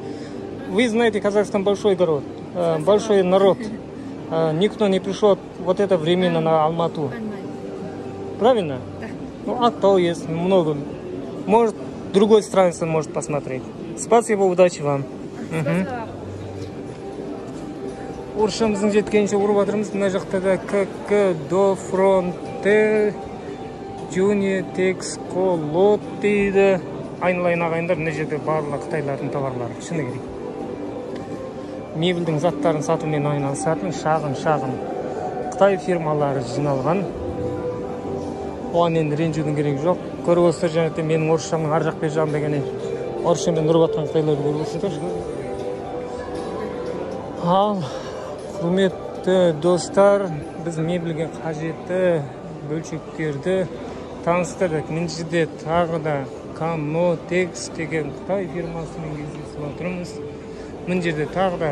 Вы знаете, Казахстан большой город, большой народ. Никто не пришел вот это временно на Алмату. Правильно? Да. Ну, а то есть много. Может, другой странице может посмотреть. Спасибо, удачи вам. Орысшамыздың жеткенше ұрып жатырмыз. Мына жақта да КК до фронте Жуни Тексколот дейді. Айналайын ағайындар, мына жерде барлық Қытайлардың товарлары. Шыны керек. Мебельдің заттарын сатумен айналысатын шағын Қытай фирмалары жиналған. Оған енді ренжудің керегі жоқ. Көріп отырсыздар, және менің орысшамның ар жақ бер жағында дегенде орысшамен ұрып жатқан Қытайларды көріп отырсыздар. Ал құрметті достар, біз мебельге қажетті бөлшектерді таныстырдық. Мына жерде тағы да Канотекс деген Қытай фирмасымен кездесіп отырмыз. Мына жерде тағы да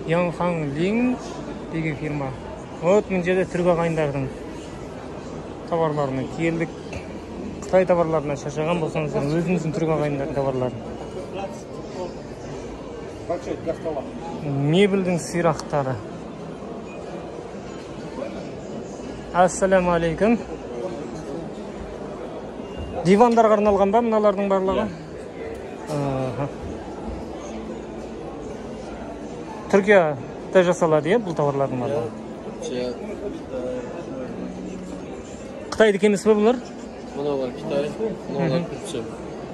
Янхан Линг деген фирма. Вот мына жерде түрік ағайындардың товарларына келдік. Қытай товарларына шаршаған болсаңыздар, өзіміздің түрік ағайындардың товарлары. Мебельдің сирақтары. Ассаламу алейкум. Дивандарға арналған ба мыналардың барлығы? Түркияда жасалады, бұл товарлардың барлығы? Қытайдікі емес пе бұлар? Мыналар Китай, мыналар түркче.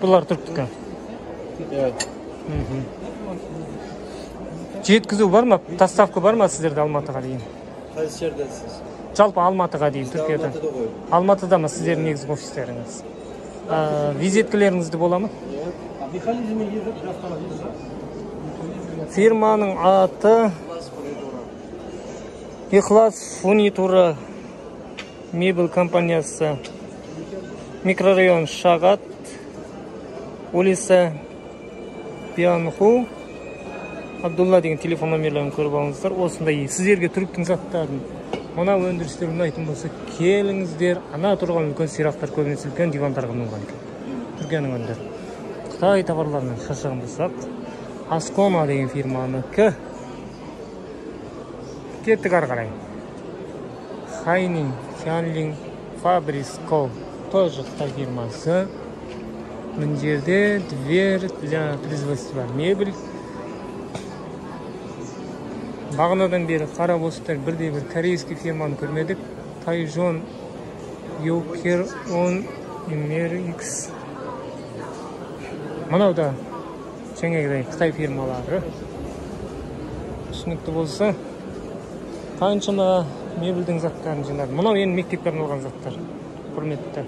Бұлар түрктікі. Иә. Жеткізу бар ма? Доставка бар ма сіздерде Алматыға дейін? Қайсы жердесіз? Жалпы Алматыға дейін, Түркиядан. Алматыда ма сіздердің негізгі офистеріңіз? Визиткілеріңізді бола ма? Фирманың аты Ихлас фурнитура мебель компаниясы, микрорайон Шагат, улица Пианху, Абдулла деген телефон номерлерін көріп алыңыздар. Осындай сіздерге түріктің заттарын мына өндірістер ұнайтын болса, келіңіздер. Ана тұрған үлкен сирақтар көбінесе үлкен дивандарға мінген екен. Түркияның өндір. Қытай товарларынан шашаған болсақ, Аскома деген фирманыкі. Кеттік ары қарай. Хайнин, Хянлин, Фабриско, тоже Қытай фирмасы. Мына жерде дверь для производства мебель. Бағанадан бері қарап осылар бірде-бір корейский фирманы көрмедік. Тайжон, Юкер, Он, Имерикс. Мынау да жаңағыдай Қытай фирмалары. Түсінікті болса, қаншама мебельдің заттарын жинады. Мынау енді мектепке арналған заттар. Құрметті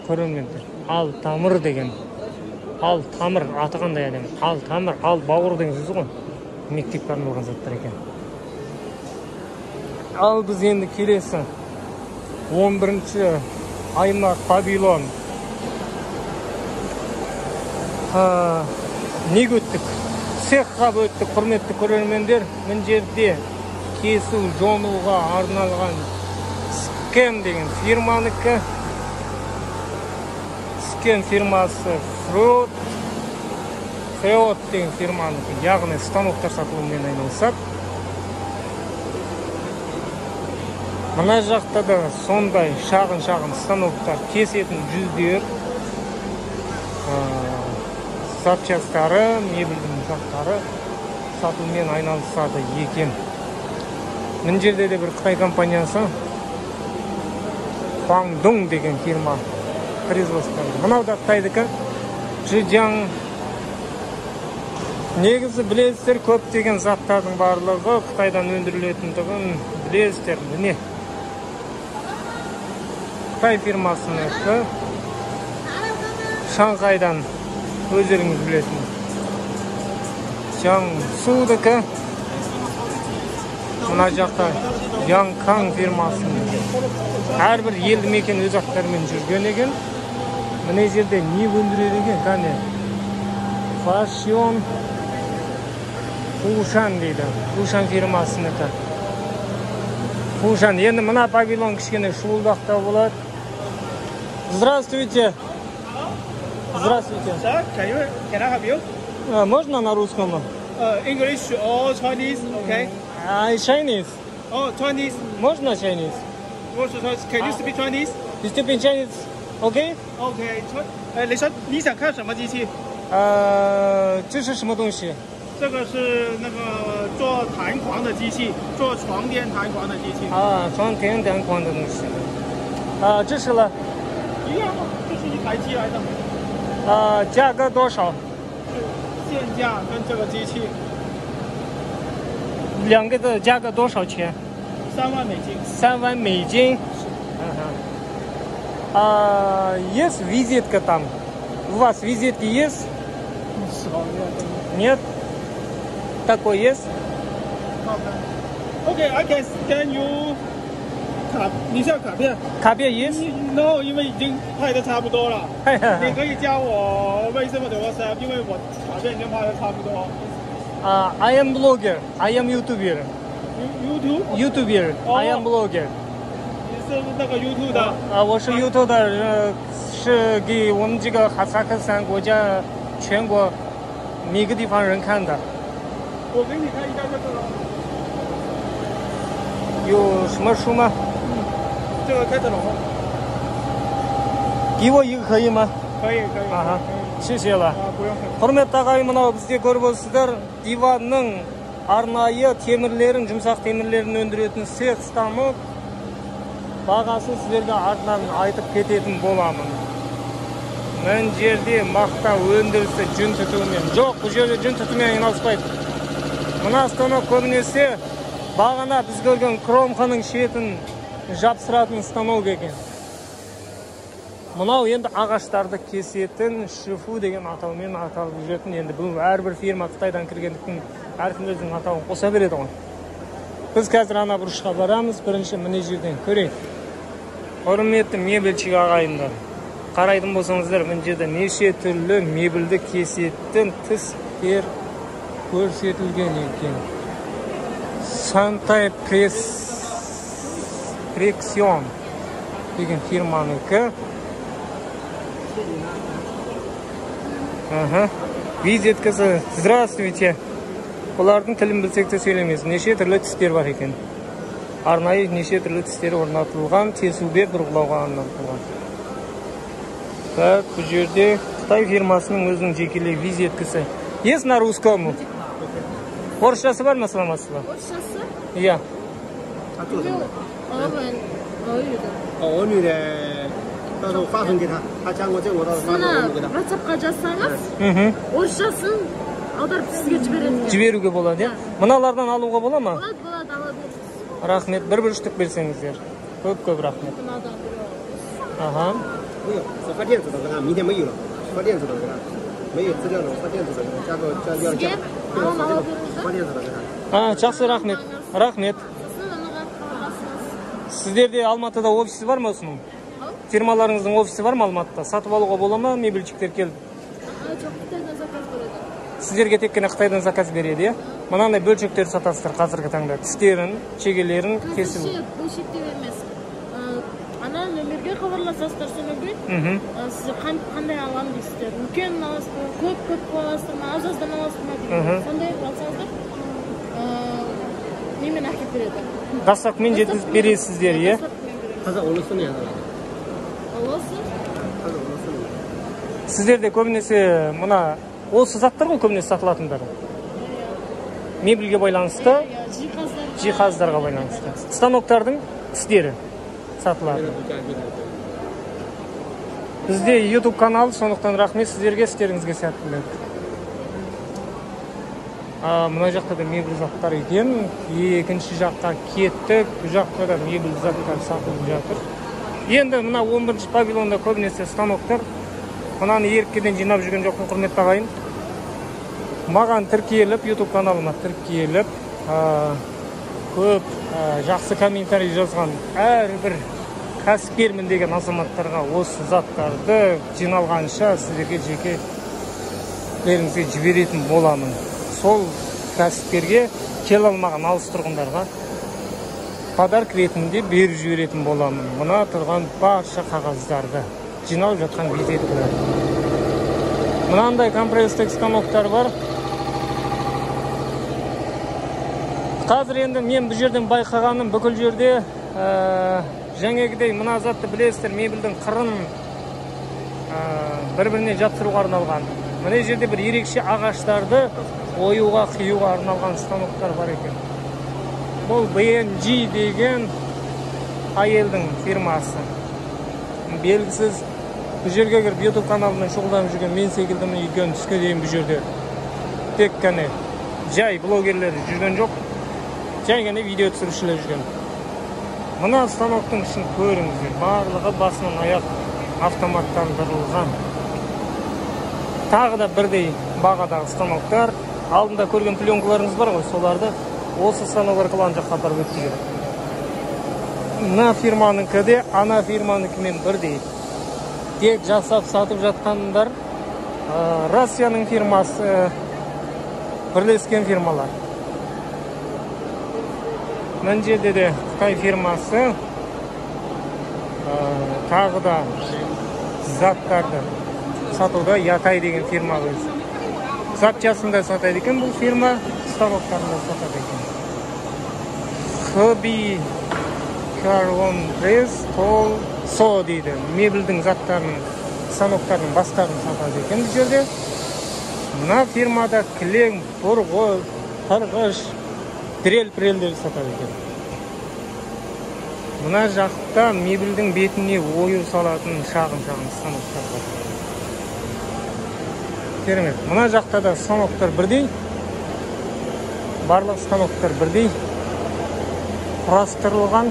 көрермендер. Ал тамыр деген. Ал тамыр аты қандай әдемі. Ал тамыр, ал бауыр деген сөзі ғой. Мектепке арналған заттар екен. Ал біз енді келесі 11-ші аймақ павильон. Неге өттік? Цехқа өттік, құрметті көрермендер. Мына жерде кесу жонуға арналған Скен деген фирманыкі. Скен фирмасы Фреот деген фирманыкі, яғни станоктар сатылумен айналысады. Мына жақта да сондай шағын станоктар, кесетін жүздер, запчастары, мебельдің заттары сатылумен айналысады екен. Мына жерде де бір Қытай компаниясы Хуаңдун деген фирма производство. Мынау да Қытайдікі Чжиджан. Негізі білесіздер, көптеген заттардың барлығы Қытайдан өндірілетіндігін білесіздер. Міне Қытай фирмасынікі Шанхайдан өздеріңіз білесіңіз. Jiangsu'дікі мына жақта Янкан фирмасының әрбір елді мекен өз аттарымен жүрген екен. Мына жерде не өндіреді екен? Қане Фашион Фушан дейді. Фушан фирмасынікі. Фушан. Енді мына павильон кішкене шуылдақта болады. Здравствуйте. Здравствуйте. Can I help you? Можно на русском? English or Chinese? Okay. Chinese. Oh, Chinese. Можно Chinese? Can you speak Chinese? You speak Chinese? Okay? Okay. 你想看什么机器？这是什么东西？这个是那个做弹簧的机器，做床垫弹簧的机器。床垫弹簧的东西。这是了。一样吗？这是一台机来的。价格多少？现价跟这个机器。两个的价格多少钱？3万美金。3万美金。Есть визитка там? У вас визитки есть? Нет? Такой есть? Okay, I can scan you 你需要卡片？卡片 yes？ No， 因为已经拍的差不多了。你可以加我微信或者 WhatsApp， 因为我卡片已经拍的差不多。I am blogger. I am YouTuber. YouTuber. I am blogger. 你是那个 YouTube 的？我是 YouTube 的，是给我们这个哈萨克斯坦国家全国每个地方人看的。我给你看一下这个。有什么书吗？这个开着龙。给我一个可以吗？可以。谢谢了。不用。Құрметті ағайын, мынау бізде көріп отырсыздар, диванның арнайы темірлерін, жұмсақ темірлерін өндіретін цех станок. бағасын сіздерге артынан айтып кететін боламын. Мен жерде мақта өндірісі жүн түтуімен. Жоқ, бұл жерде жүн түтуімен айналыспайды. Мына станок көбінесе бағана біз көрген кромканың шетін жапсыратын станок екен. Мынау енді ағаштарды кесетін шифу деген атаумен аталып жүретін. Енді бұл әрбір фирма Қытайдан кіргендіктің әркім өзінің атауын қоса береді ғой. Біз қазір ана бұрышқа барамыз, бірінші міне жерден көрейік. Құрметті мебелші ағайындар, қарайтын болсаңыздар, мына жерде неше түрлі мебелді кесетін тістер көрсетілген екен. Сантай Прексион деген фирманыкі. Визиткасы. Здравствуйте. Бұлардың тілін білсек те сөйлемес. Неше түрлі тістер бар екен. Арнайы неше түрлі тістер орнатылған, тесуге бұрғылауға арналған. Так, бұл жерде Қытай фирмасының өзінің жекелей визиткасы. Есть на русском? Орысшасы бар ма, саламатсыз ба? Орысшасы? Иә. WhatsApp-қа жазсаңыз, орысшасын аударып сізге жібереді. Жіберуге болады, иә? Мыналардан алуға бола ма? Болады, ала беріңіз. Рахмет, бір штук берсеңіздер. Көп рахмет. Ага. Сізге ала беріңіз. Жақсы, рахмет. Рахмет. Сіздерде Алматыда офисі бар ма осының? Фирмаларыңыздың офисі бар ма Алматыда? Сатып алуға бола ма, мебелчіктер келіп? Жоқ, Қытайдан заказ береді. Сіздерге тек қана Қытайдан заказ береді, е? Мынандай бөлшектер сатасыздар қазіргі таңда. Тістерін, шегелерін кесіп. Бөлшектер емес. Ана нөмерге хабарласасыздар сонымен. Сіз қандай алам дейсіздер? Үлкен аласыз ба? Көп аласыз ба? Аз-аздан аласыз ба деген. Сондай алсаңыздар, немен әкеп береді. Дастарханмен жеткізіп бересіздер, е? Қазақ олысы не алады? Сіздерде көбінесе мына осы заттар ғой көбінесе сатылатындар. Мебельге байланысты, жиһаздарға байланысты. Станоктардың тістері сатылады. Бізде YouTube канал, сондықтан рахмет сіздерге, істеріңізге сәттілік. Мына жақта да мебель заттар екен. Екінші жаққа кеттік. Бұл жақта да мебель заттар сатылып жатыр. Енді мына 11-ші павильонда көбінесе станоктар. Мынаны еріккеден жинап жүрген жоқпын, құрметті ағайын. Маған тіркеліп, YouTube каналыма тіркеліп, көп жақсы комментарий жазған әрбір кәсіпкермін деген азаматтарға осы заттарды жиналғанша сіздерге жекелеріңізге жіберетін боламын. Сол кәсіпкерге келе алмаған алыс тұрғындарға подарок ретінде беріп жіберетін боламын. Мына тұрған барша қағаздарды жинау жатқан визиткалар. Мынандай компресстік станоктар бар. Қазір енді мен бұл жерден байқағаным бүкіл жерде жаңегідей мына затты білесіздер, мебельдің қырын бір-біріне жапсыруға арналған. Мына жерде бір ерекше ағаштарды оюға, қиюға арналған станоктар бар екен. Бұл BNG деген әйелдің фирмасы. Белгісіз бұл жерге кіріп YouTube каналымен шұғылданып жүрген мен секілдімін үйген түске дейін бұл жерде. Тек қана жай блогерлер жүрген жоқ. Жай ғана видео түсірушілер жүрген. Мына станоктың ішін көріңіздер. Барлығы басынан аяқ автоматтандырылған. Тағы да бірдей бағадағы станоктар. Алдында көрген пленкаларыңыз бар ғой, соларды осы станок арқылы ана жаққа апарып өткізеді. Мына фирманыкі де ана фирманыкімен бірдей. Тек жасап сатып жатқандар Россияның фирмасы, бірлескен фирмалар. Мына жерде де Қытай фирмасы тағы да заттарды сатуда Ятай деген фирма өзі. Запчастында сатады екен бұл фирма, станоктарында сатады екен. Хобби Карлон Пресс Тол Со дейді. Мебельдің заттарын, станоктардың бастарын сатады екен бұл жерде. Мына фирмада кілең, бұрғы, қырғыш, дрель-прелдер сатады екен. Мына жақта мебельдің бетіне ою салатын шағын-шағын станоктар бар. Керемет. Мына жақта да станоктар бірдей. Барлық станоктар бірдей. Құрастырылған.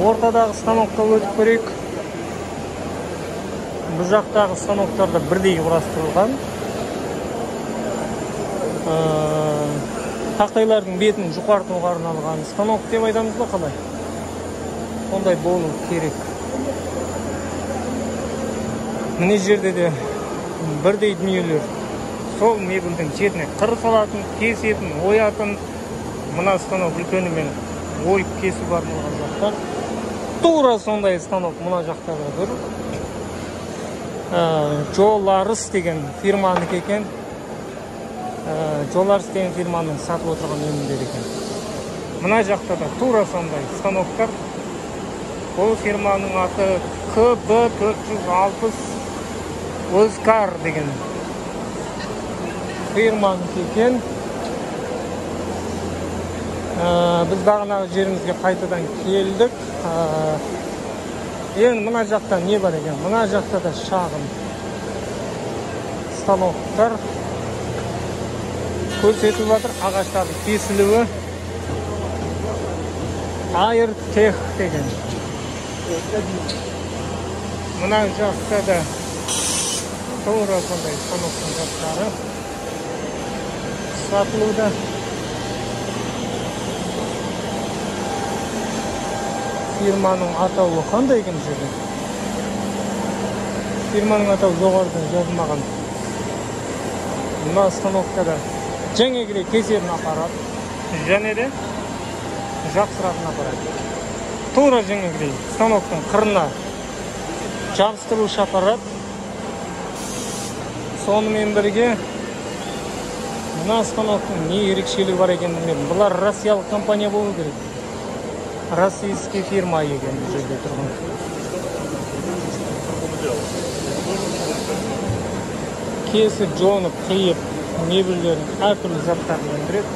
Ортадағы станокқа өтіп көрейік. Бұл жақтағы станоктар да бірдей құрастырылған. Тақтайлардың бетін жұқартуға арналған станок деп айтамыз ба қалай? Сондай болу керек. Міне жерде де бірдей дүниелер. Сол мебельдің шетіне қыр салатын, кесетін, оятын. Мына станок үлкенімен ойып кесіп арналған жақтар. Тура сондай станок мына жақта да тұр. Жоларыс деген фирманың екен. Жоларыс деген фирманың сатып отырған өнімдер екен. Мына жақта да тура сондай станоктар. Бұл фирманың аты КБ460 Оскар деген фирманың екен. Біз бағанағы жерімізге қайтадан келдік. Енді мына жақта не бар екен? Мына жақта да шағын станоктар көрсетіліп жатыр. Ағаштардың кесілуі. Айртех деген. Мына жақта да тура сондай станоктың жақтары сатылуда. Фирманың атауы қандай екен жерде? Фирманың атауы жоғарыдан жазылмаған. Мына станокта да жаңегідей кесетін аппарат, және де жақсыратын аппарат. Тура жаңегідей станоктың қырына жабыстырушы аппарат. Сонымен бірге мына станоктың не ерекшелігі бар екенін білмедім. Бұлар россиялық компания болу керек. Российский фирма екен бұл жерде тұрған. Кесіп, жонып, қиып, мебельдерін әртүрлі заттарын өндіреді.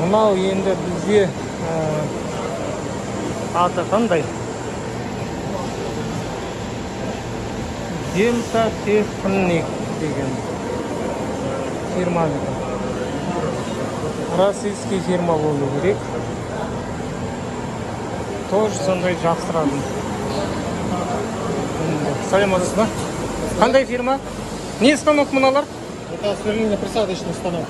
Мынау енді бізге аты қандай? Дельтатехник деген фирма екен. Российский фирма болу керек. Тоже сондай жақсырады. Саламатсыз ба? Қандай фирма? Не станок мыналар? Это сверлильно-присадочный станок.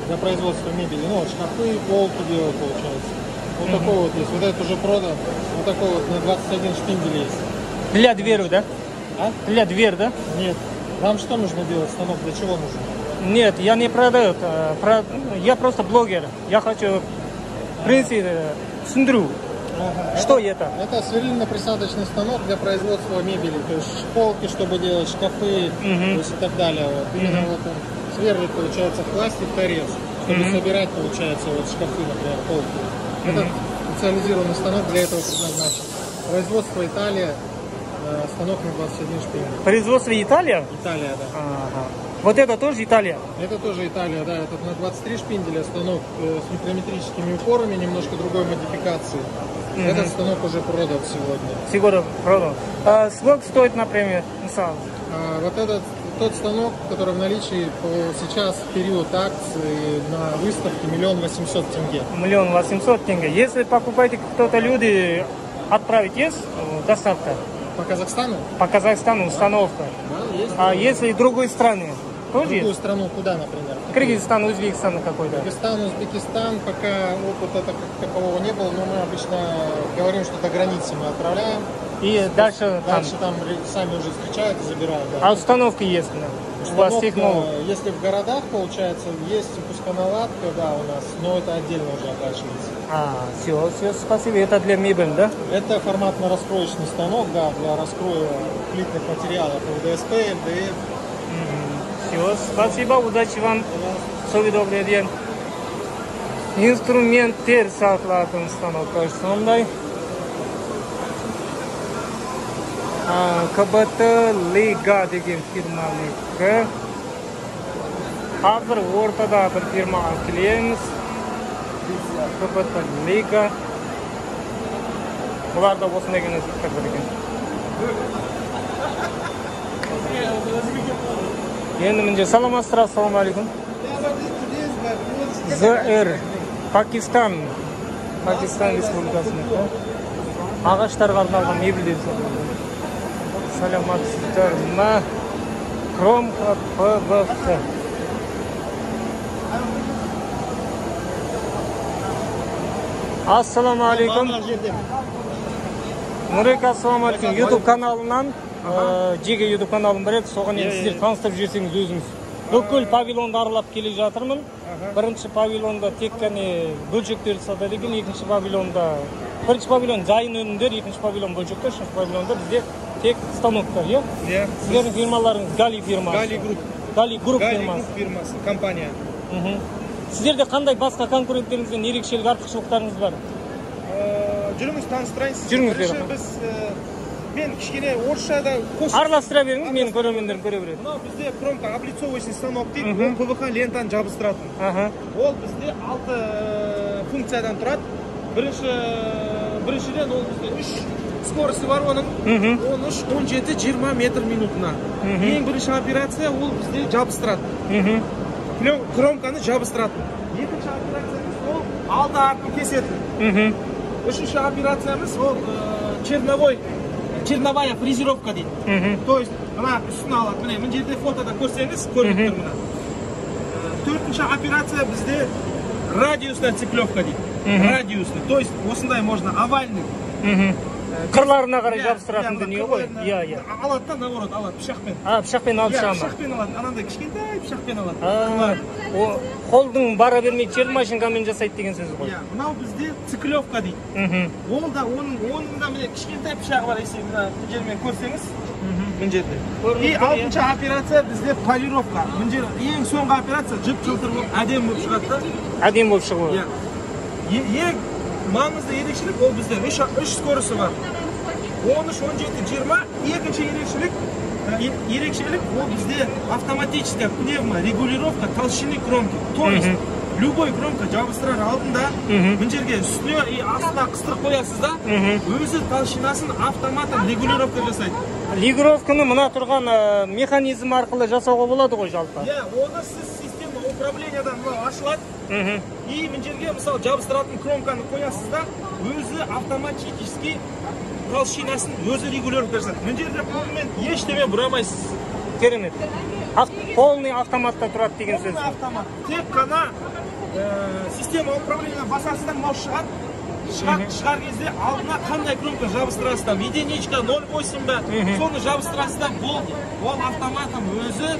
Для производства мебели. Ну, шкафы, полки делают, получается. Вот такой вот есть. Вот это уже продан. Вот такой вот на 21 шпиндель есть. Для двери, да? А? Для двери, да? Нет. Вам что нужно делать? Станок для чего нужен? Нет, я не продаю. Я просто блогер. Я хочу, в принципе, смотрю. Что это? Это сверлильно-присадочный станок для производства мебели. То есть полки, чтобы делать шкафы, то есть и так далее. Вот. Именно вот он сверлит, получается, пластик, торец, чтобы собирать, получается, вот шкафы, например, полки. Это специализированный станок для этого предназначен. Производство Италия, станок на 21 шпиндель. Производство Италия? Италия, да. Вот это тоже Италия? Это тоже Италия, да. Это на 23 шпинделя станок с микрометрическими упорами, немножко другой модификации. Этот станок уже продан сегодня. Сегодня продан. Сколько стоит, например, вот этот тот станок, который в наличии сейчас в период акции на выставке 1 800 000 тенге. 1 800 000 тенге. Если покупаете кто-то люди, отправить есть доставка? По Казахстану? По Казахстану установка. Да, есть. А если другой страны? Другую страну куда, например? Кыргызстан, Узбекистан какой-то? Кыргызстан, Узбекистан, пока опыта как такового не было, но мы обычно говорим, что до границы мы отправляем. И дальше там сами уже встречают и забирают. Да. А установки есть? У вас технолог? Если в городах, получается, есть пусконаладка, да, у нас, но это отдельно уже оплачивается. Все, спасибо. Это для мебели, да? Это форматно-раскроечный станок, да, для раскроя плитных материалов, ДСП, МДФ. Все, спасибо, удачи вам. Всего добрый день. Инструменттер сатылатын станоктар сондай. КБТ Лига деген фирманікі. Қазір ортада бір фирмаға келеміз. Көпөттөн лейка. Бұлар да осындай генә заттар екен. Енді мінде саламатсыздар, ассаламу алейкум. ЗР Пакистан республикасында ағаштарға арналған мебельдер сатылады. Саламатсыздар ма? Кромка ПВХ. Ассаламу алейкум. Нұрек, ассаламу алейкум. YouTube каналынан жеге YouTube каналым бар еді, соған енді сіздер таныстырып жіберсеңіз өзіңіз. Бүкіл павильонды аралап келе жатырмын. Бірінші павильонда тек қана бөлшектерді сатады екен, екінші павильон жайын өнімдер, екінші павильон бөлшектер, үшінші павильонда бізде тек станоктар, иә? Сіздердің фирмаларыңыз Гали фирмасы. Гали Групп фирмасы, компания. Сіздерде қандай басқа конкуренттеріңізден ерекшелік артықшылықтарыңыз бар? Жүріңіз таныстырайыныз. Жүріңіз. Мен кішкене орысшада араластыра беріңіз, менің көрермендерім көре береді. Мынау бізде кромка облицовочный станок дейді, ол ПВХ лентаны жабыстыратын. Ол бізде 6 функциядан тұрады. Біріншіден ол бізде 3 скорості бар оның. 13-17-20 метр минутына. Ең бірінші операция ол бізде жабыстырады. Кромканы жабыстыратын. Екінші операциямыз ол алды артын кесетін. Үшінші операциямыз ол черновая фрезеровка дейді. То есть, мына үстін алады. Мына жерде фотода көрсеңіз, көріп тұр мына. Төртінші операция бізде радиусная цеплевка дейді. Радиусный. То есть, осындай можно овальный. Қырларына қарай жабыстыратын дүние ғой. Иә. Алады да, наоборот, алады пышақпен. Пышақпен алып шыға ма? Пышақпен алады. Анандай кішкентай пышақпен алады. Қолдың бара бермей жер машинкамен жасайды деген сөз ғой. Мынау бізде циклевка дейді. Ол да оның да міне кішкентай пышағы бар, если мына жермен көрсеңіз, мына жерде. И 6-шы операция бізде полировка. Мына жер ең соңғы операция жып-жылтыр болып әдемі болып шығады да. Әдемі болып шығуы. Ең маңызды ерекшелік ол бізде 3 скоросты бар. 13-17-20. Екінші ерекшелік ол бізде автоматическая пневморегулировка толщины кромки. То есть любой кромка жабыстырар алдында мына жерге үстіне и астына қыстырып қоясыз да, өзі толщинасын автоматтан регулировка жасайды. Регулировканы мына тұрған механизм арқылы жасауға болады ғой жалпы. Оны сіз система управлениядан ашылады. И мына жерге мысалы жабыстыратын кромканы қоясыз да, өзі автоматически толщинасын өзі регулировка жасайды. Мына жерде қолмен ештеме бұрамайсыз. Керемет. Полный автоматта тұрады деген сөз. Автомат. Тек қана система управления басасыздан мынау шығады. Шығар кезде алдына қандай кромка жабыстырасыз там, единичка, 0,8 ба, соны жабыстырасыз да, болды. Ол автоматом өзі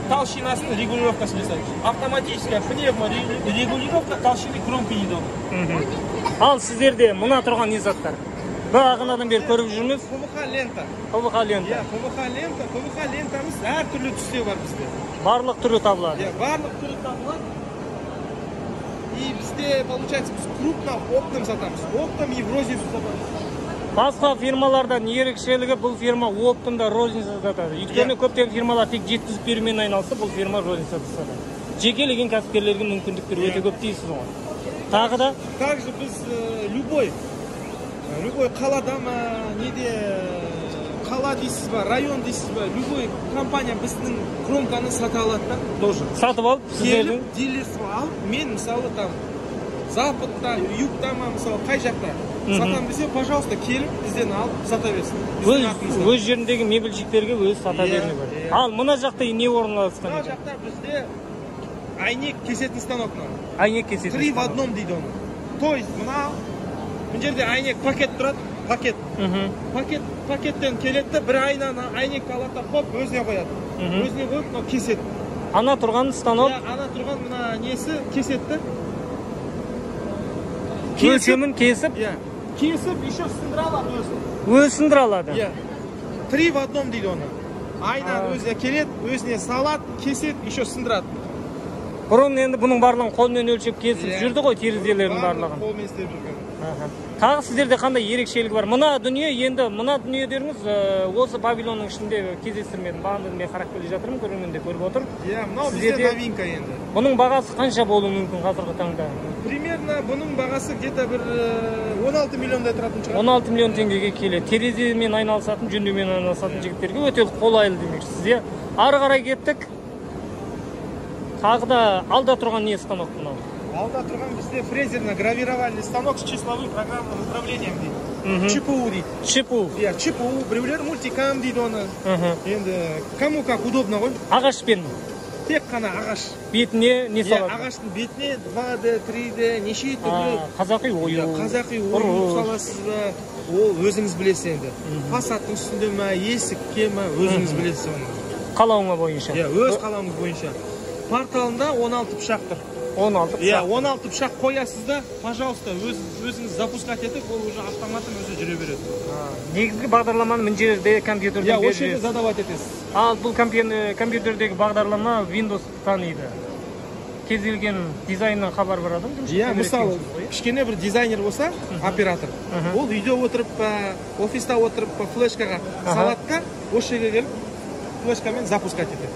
толщинасын регулировкасын жасайды. Автоматическая пневморегулировка толщины кромки дейді оны. Ал сіздерде мына тұрған не заттар? Бағанадан бері көріп жүрміз. ПВХ лента. ПВХ лента. ПВХ лентамыз әр түрлі түсте бар бізде. Барлық түрі табылады. Барлық түрі табылады. И бізде, получается, біз крупно оптом сатамыз. Оптом и в розницу сатамыз. Басқа фирмалардан ерекшелігі бұл фирма оптында розница сатады. Өйткені көптеген фирмалар тек жеткізіп берумен айналысып, бұл фирма розница сатады. Жекелеген кәсіпкерлерге мүмкіндіктер өте көп дейсіз ғой. Тағы да? Также біз любой қалада ма, неде қала дейсіз ба, район дейсіз ба, любой компания біздің кромканы сата алады да, тоже. Сатып алып, сіздердің? Келіп, дилерство алып, мен мысалы там Западта, Югта ма, мысалы қай жақта сатам десе, пожалуйста, келіп, бізден алып, сата берсін. Өз жеріндегі мебельшіктерге өз сата беріне бар. Ал мына жақта не орналасқан? Мына жақта бізде айнек кесетін станок. Айнек кесетін станок. 3 в 1 дейді оны. То есть, мына жерде айнек пакет тұрады, пакет. Пакеттен келетті, бір айнаны айнек алады, хоп, өзіне қояды. Өзіне қойып, мына кеседі. Ана тұрған станок? Ана тұрған мына несі кесетті. Өлшемін кесіп? Кесіп, еще сындыра алады өзі. Өзі сындыра алады? 3 в 1 дейді оны. Айнаны өзіне келеді, өзіне салады, кеседі, еще сындырады. Бұрын енді бұның барлығын қолмен өлшеп кесіп жүрді ғой терезелердің барлығын. Қолмен істеп жүрген. Тағы сіздерде қандай ерекшелігі бар? Мына дүние енді, мына дүниелеріңіз осы павильонның ішінде кездестірмедім. Бағында мен қарап келе жатырмын, көрерменде көріп отыр. Иә, мынау бізде новинка енді. Бұның бағасы қанша болуы мүмкін қазіргі таңда? Примерно бұның бағасы где-то бір 16 миллиондай тұратын шығар. 16 миллион теңгеге келеді. Тереземен айналысатын, жөндеумен айналысатын жігіттерге өте қолайлы демекшісіз, иә. Ары қарай кеттік. Тағы да алда тұрған не станок мынау? Алда тұрған бізде фрезерно-гравировальный станок с числовым программным управлением дейді. ЧПУ дейді. ЧПУ. Иә, ЧПУ, біреулер мультикам дейді оны. Енді кому как удобно ғой. Ағашпен. Тек қана ағаш. Бетіне не салады? Ағаштың бетіне 2D, 3D, неше түрлі. Қазақи ою. Қазақи ою саласыз ба, ол өзіңіз білесіз енді. Фасадтың үстінде ма, есікке ма, өзіңіз білесіз оны. Қалауыңа бойынша. Иә, өз қалауыңыз бойынша. Порталында 16 пышақ тұр. 16 пышақ. Иә, 16 пышақ қоясыз да, пожалуйста, өзіңіз запускать етіп, ол уже автоматын өзі жүре береді. Негізгі бағдарламаны мына жерде компьютерден береді. Иә, осы жерде задавать етесіз. Ал бұл компьютердегі бағдарлама Windows таниды. Кез келген дизайннан хабар бар адам. Иә, мысалы, кішкене бір дизайнер болса, оператор, ол үйде отырып па, офиста отырып па, флешкаға салады да, осы жерге келіп, флешкамен запускать етеді.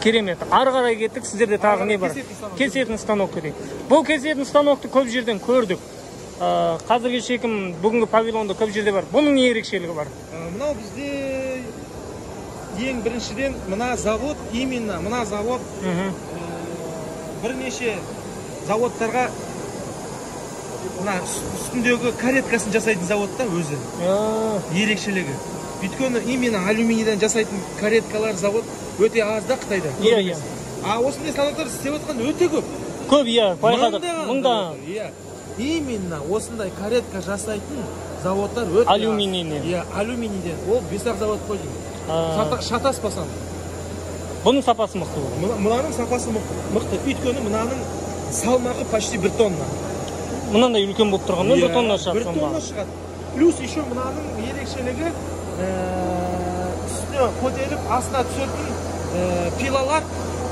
Керемет. Ары қарай кеттік, сіздерде тағы не бар? Кесетін станок дейік. Бұл кесетін станокты көп жерден көрдік. Қазіргі шекім бүгінгі павильонда көп жерде бар. Бұның не ерекшелігі бар? Мынау бізде ең біріншіден мына завод, именно мына завод бірнеше заводтарға мына үстіндегі кареткасын жасайтын заводта өзі. Ерекшелігі. Өйткені именно алюминийден жасайтын кареткалар завод өте аз да Қытайда. Иә. А осындай станоктар істеп отқан өте көп. Көп, иә, байқадық. Мыңда. Иә. Именно осындай каретка жасайтын заводтар өте аз. Алюминийден. Иә, алюминийден. Ол бесақ завод қой деймін. Шатаспасам. Бұның сапасы мықты бұл. Мынаның сапасы мықты. Өйткені мынаның салмағы почти 1 тонна. Мынандай үлкен болып тұрғанда 1 тонна шығады. 1 тонна шығады. Плюс еще мынаның ерекшелігі үстіне көтеріп астына түсетін пилалар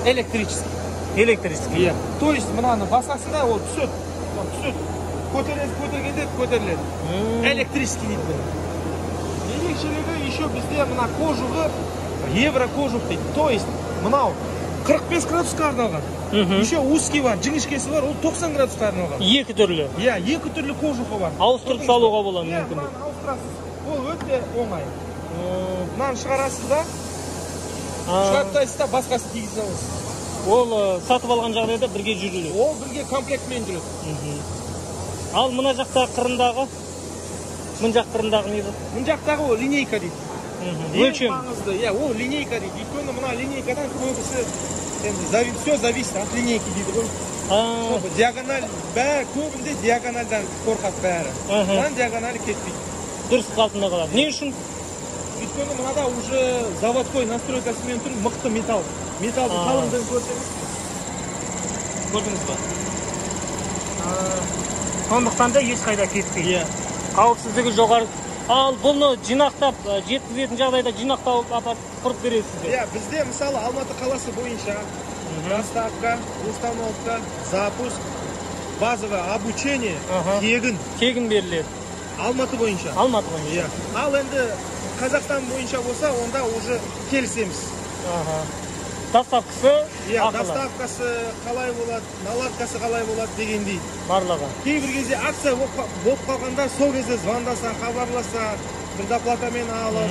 электрический. Электрический. Иә. То есть мынаны басасында ол түседі. Көтергенде көтеріледі. Электрический дейді бұны. Ерекшелігі еще бізде мына кожуғы евро кожух дейді. То есть мынау 45 градусқа арналған. Еще узкий бар, жіңішкесі бар, ол 90 градусқа арналған. Екі түрлі. Иә, екі түрлі кожухы бар. Ауыстырып салуға болады мүмкін. Иә, ауыстырасыз. Ол өте оңай. Мынаны шығарасыз да, шығарттайсыз да, басқасын кигізіп аласыз. Ол сатып алған жағдайда бірге жүріледі. Ол бірге комплектмен жүреді. Ал мына жақта қырындағы? Мұн жақ қырындағы не дейді? Мұн жақтағы ол линейка дейді. Өлшем. Иә, ол линейка дейді. Өйткені мына линейкадан көбісі все зависит от линейки дейді ғой. Диагональ, көбінде диагональдан қорқады бәрі. Мынаның диагоналі кетпейді. Дұрыс қалпында қалады. Не үшін? Өйткені мынада уже заводской настройкасымен тұр мықты металл. Металлдың қалыңдығын көрсеңіз. Көрдіңіз ба? Сондықтан да ешқайда кетпейді. Қауіпсіздігі жоғары. Ал бұны жинақтап, жеткізетін жағдайда жинақтап апарып құрып бересіздер. Иә, бізде мысалы Алматы қаласы бойынша доставка, установка, запуск, базовое обучение тегін беріледі. Алматы бойынша. Алматы бойынша. Ал енді Қазақстан бойынша болса, онда уже келісеміз. Доставкасы ақылы. Доставкасы қалай болады, наладкасы қалай болады дегендей. Барлығы. Кейбір кезде акция болып қалғанда, сол кезде звондаса, хабарласа, бір доплатамен алып,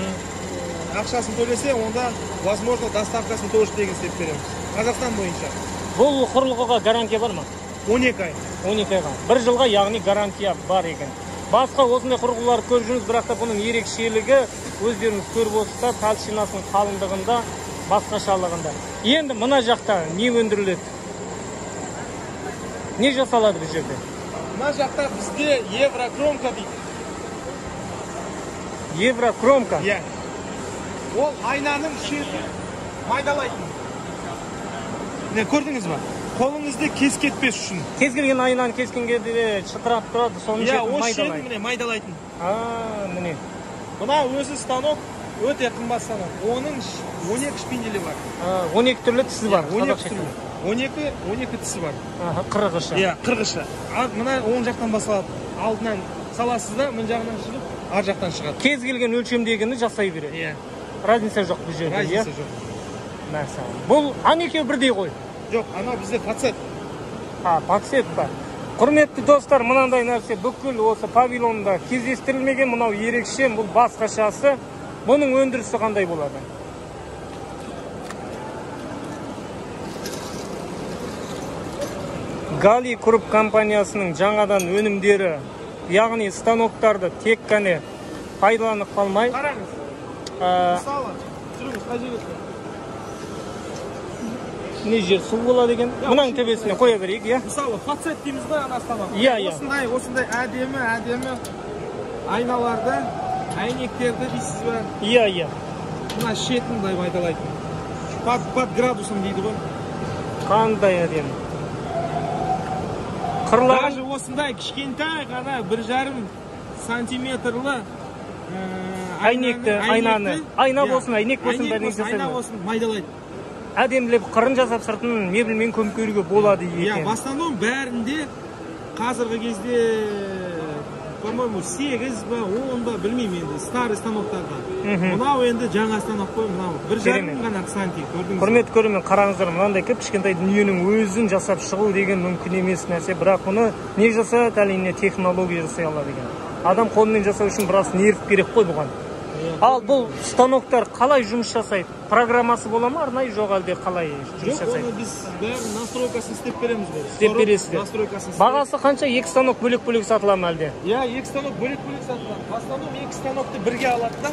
ақшасын төлесе, онда возможно доставкасын тоже тегін істеп береміз. Қазақстан бойынша. Бұл құрылғыға гарантия бар ма? 12 ай. 12 айға. 1 жылға яғни гарантия бар екен. Басқа осындай құрылғылар көріп жүрміз, бірақ та бұның ерекшелігі өздеріңіз көріп отырсыздар, толщинасының қалыңдығында, басқашалығында. Енді мына жақта не өндіріледі? Не жасалады бұл жерде? Мына жақта бізде еврокромка дейді. Еврокромка? Иә. Ол айнаның шетін майдалайтын. Не көрдіңіз ба? Қолыңызды кес кетпес үшін. Кез келген айнаны кескенге де шытырап тұрады, соның шетін майдалайды. Иә, майдалайтын. Міне. Мына өзі станок өте қымбат станок. Оның 12 шпинделі бар. 12 түрлі тісі бар. 12 тісі бар. Қырғышы. Иә, қырғышы. Мына оң жақтан басылады. алдынан саласыз да, мына жағынан шығып, ар жақтан шығады. Кез келген өлшемдегіні жасай береді. Иә. Разница жоқ бұл жерде. Разница жоқ. Мәсәлән. Бұл ан екеуі бірдей ғой. Жоқ, анау бізде пацет. Пацет па. Құрметті достар, мынандай нәрсе бүкіл осы павильонда кездестірілмеген, мынау ерекше, бұл басқашасы. Бұның өндірісі қандай болады? Гали Круп компаниясының жаңадан өнімдері, яғни станоктарды тек қана пайдаланып қалмай. Қараңыз. Мысалы, жүріңіз, қай жерге? Не жер су болады екен? Мұның төбесіне қоя берейік, иә? Мысалы, пацет дейміз ғой ана станок. Иә. Осындай әдемі айналарды, әйнектерді дейсіз бе? Иә. Мына шетін былай майдалайтын. Под градусом дейді ғой. Қандай әдемі. Даже осындай кішкентай ғана 1,5 сантиметрлі айна болсын, әйнек болсын, айна болсын, майдалайды. Әдемілеп қырын жасап сыртын мебельмен көмкеруге болады екен. В основном бәрінде қазіргі кезде, по-моему, 8 ба, 10 ба, білмеймін енді, старый станоктарда. Мынау енді жаңа станок қой, мынау 1,5 ғана санти, көрдіңіз. Құрметті көрермен, қараңыздар, мынандай кішкентай дүниенің өзін жасап шығу деген мүмкін емес нәрсе, бірақ мұны не жасайды, әлеміне технология жасай алады екен. Адам қолымен жасау үшін біраз нерв керек қой бұған. Ал бұл станоктар қалай жұмыс жасайды? Программасы бола ма, арнайы жоқ әлде қалай жұмыс жасайды? Жоқ, оны біз бәрін настройкасын істеп береміз ғой. Істеп бересіздер. Бағасы қанша? 2 станок бөлек-бөлек сатылады ма әлде? Иә, 2 станок бөлек-бөлек сатылады. В основном 2 станокты бірге алады да.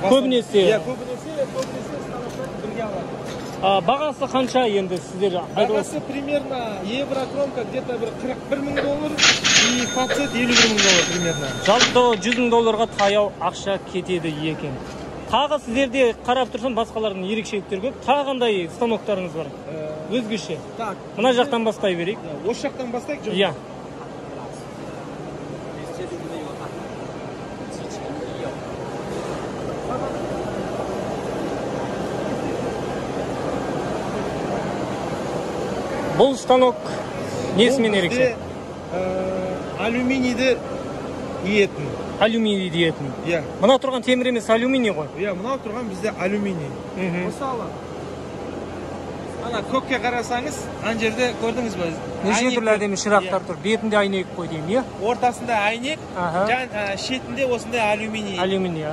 Көбінесе? Иә, көбінесе станоктарды бірге алады. Бағасы қанша енді сіздер? Бағасы примерно еврокромка где-то $41,000 и пацет $51,000 примерно. Жалпы $100,000 таяу ақша кетеді екен. Тағы сіздерде қарап тұрсам басқалардың ерекшеліктері көп. Тағы қандай станоктарыңыз бар? Өзгеше. Мына жақтан бастай берейік. Осы жақтан бастайық жоқ? Иә. Бұл станок несімен ерекше? Алюминийді иетін. Алюминий диетін. Иә. Мына тұрған темір емес алюминий ғой. Иә, мына тұрған бізде алюминий. Мысалы, ана көкке қарасаңыз, ана жерде көрдіңіз бе? Неше түрлі әдемі шырақтар тұр. Бетінде әйнек қой деймін, иә? Ортасында әйнек, шетінде осындай алюминий. Алюминий.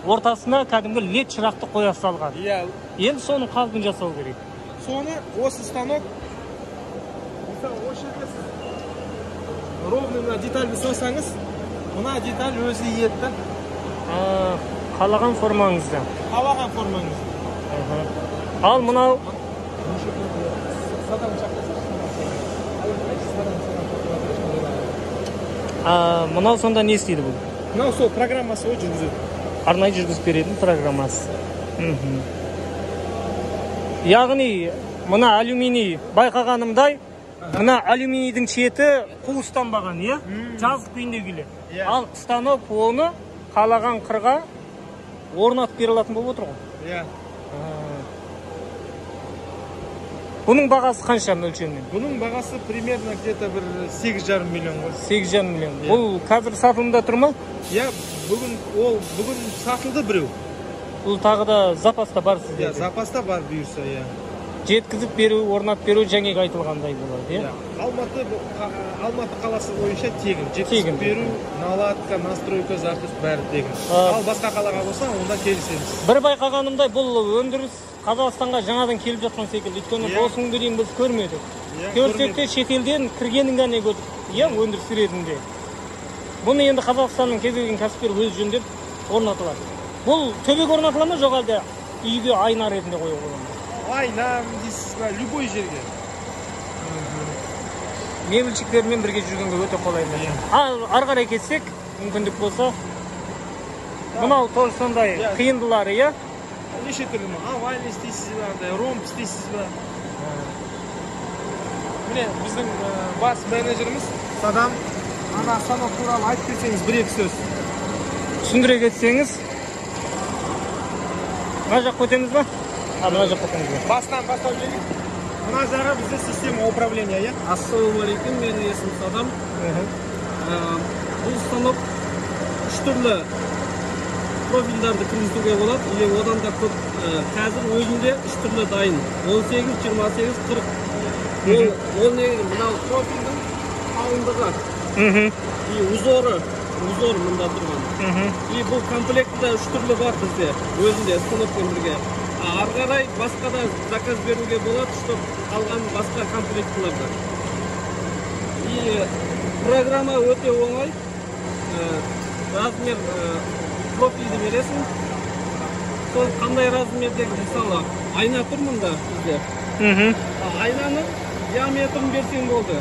Ортасына кәдімгі лед шырақты қоя салған. Иә. Енді соның қалпын жасау керек. Соны осы станок, мысалы, осы жерде ровный мына детальді салсаңыз, мына деталь өзі иетті. Қалаған формаңызды. Қалаған формаңызды. Ал мынау? Мынау сонда не істейді бұл? Мынау сол программасы өте жүргізеді. Арнайы жүргізіп беретін программасы. Яғни, мына алюминий байқағанымдай, мына алюминийдің шеті қуыстанбаған, иә? Жазық күйінде келеді. Ал станок оны қалаған қырға орнатып бере алатын болып отыр ғой. Иә. Бұның бағасы қанша мөлшермен? Бұның бағасы примерно где-то бір 8,5 миллион ғой. 8,5 миллион. Бұл қазір сатылымда тұр ма? Иә, бүгін сатылды біреу. Бұл тағы да запаста бар сізде? Иә, запаста бар бұйырса, иә. Жеткізіп беру, орнап беру жаңағы айтылғандай болады, иә? Алматы қаласы бойынша тегін. Жеткізіп беру, наладка, настройка, запуск бәрі тегін. Ал басқа қалаға болса, онда келісеміз. Бір байқағанымдай, бұл өндіріс Қазақстанға жаңадан келіп жатқан секілді. Өйткені осының дейін біз көрмедік. Көрсек те шетелден кіргенін ғана көрдік, иә, өндіріс ретінде. Бұны енді Қазақстанның кез келген кәсіпкер өз жөндеп орнатылады. Бұл төбеге орнатыла ма, жоқ әлде үйге айна ретінде қоюға болады ма? Айна, дейсіз ба, любой жерге. Мебельшіктермен бірге жүргенге өте қолайлы. Ал ары қарай кетсек, мүмкіндік болса, мынау тоже сондай қиындылары, иә? Неше түрлі ма? Овальный істейсіз ба, ромб істейсіз ба? Міне, біздің бас менеджеріміз Садам, ана станок туралы айтып кетсеңіз бір-екі сөз. Түсіндіре кетсеңіз, мына жақ көтеміз ба? Мына жақ көтеміз ба? Бастан бастау керек. Мына жағы бізде система управления, иә? Ассалаумағалейкум, менің есімім Садам. бұл станок 3 түрлі профильдарды кіргізуге болады. Одан да көп қазір өзінде 3 түрлі дайын. 18, 28, 40. Ол не мынау профильдің қалыңдығы. Узоры мында тұрған. Бұл комплектіде 3 түрлі бар бізде, өзінде станокпен бірге. Ары қарай басқа да заказ беруге болады, чтобы қалған басқа комплектілерді. Программа өте оңай. Размер профильді бересің. Сол қандай размердегі, мысалы, айна тұр мұнда бізде. Айнаның диаметрін берсең болды.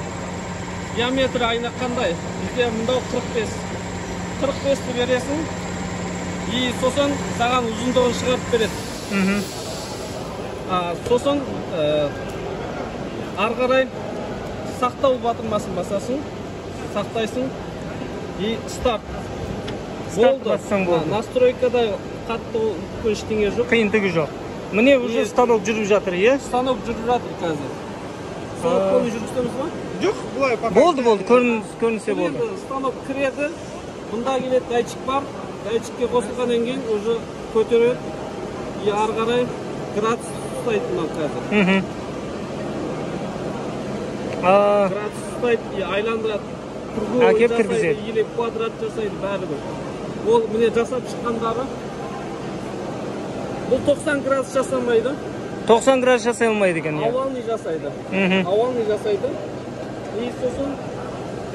Диаметрі айна қандай? Бізде мұндау 45. 45-ті бересің. Сосын саған ұзындығын шығарып береді. Сосын ары қарай сақтау батырмасын басасың. Сақтайсың. Старт. Болды. Настройкада қатты ештеңе жоқ. Қиындығы жоқ. Міне уже станок жүріп жатыр, е? Станок жүріп жатыр қазір. Станок қолын жүргіземіз ба? Жоқ, бұлай пока. Болды, көрінсе болды. Станок кіреді. Бұнда келеді датчик бар. Датчикке қосылғаннан кейін уже көтереді. Ары қарай градус ұстайды мына қазір. Градус ұстайды, айландырады. Әкеп кіргізеді. Или квадрат жасайды бәрібір. Ол міне жасап шыққандары. Бұл 90 градус жасамайды. 90 градус жасай алмайды екен. Овальный жасайды. Овальный жасайды. Сосын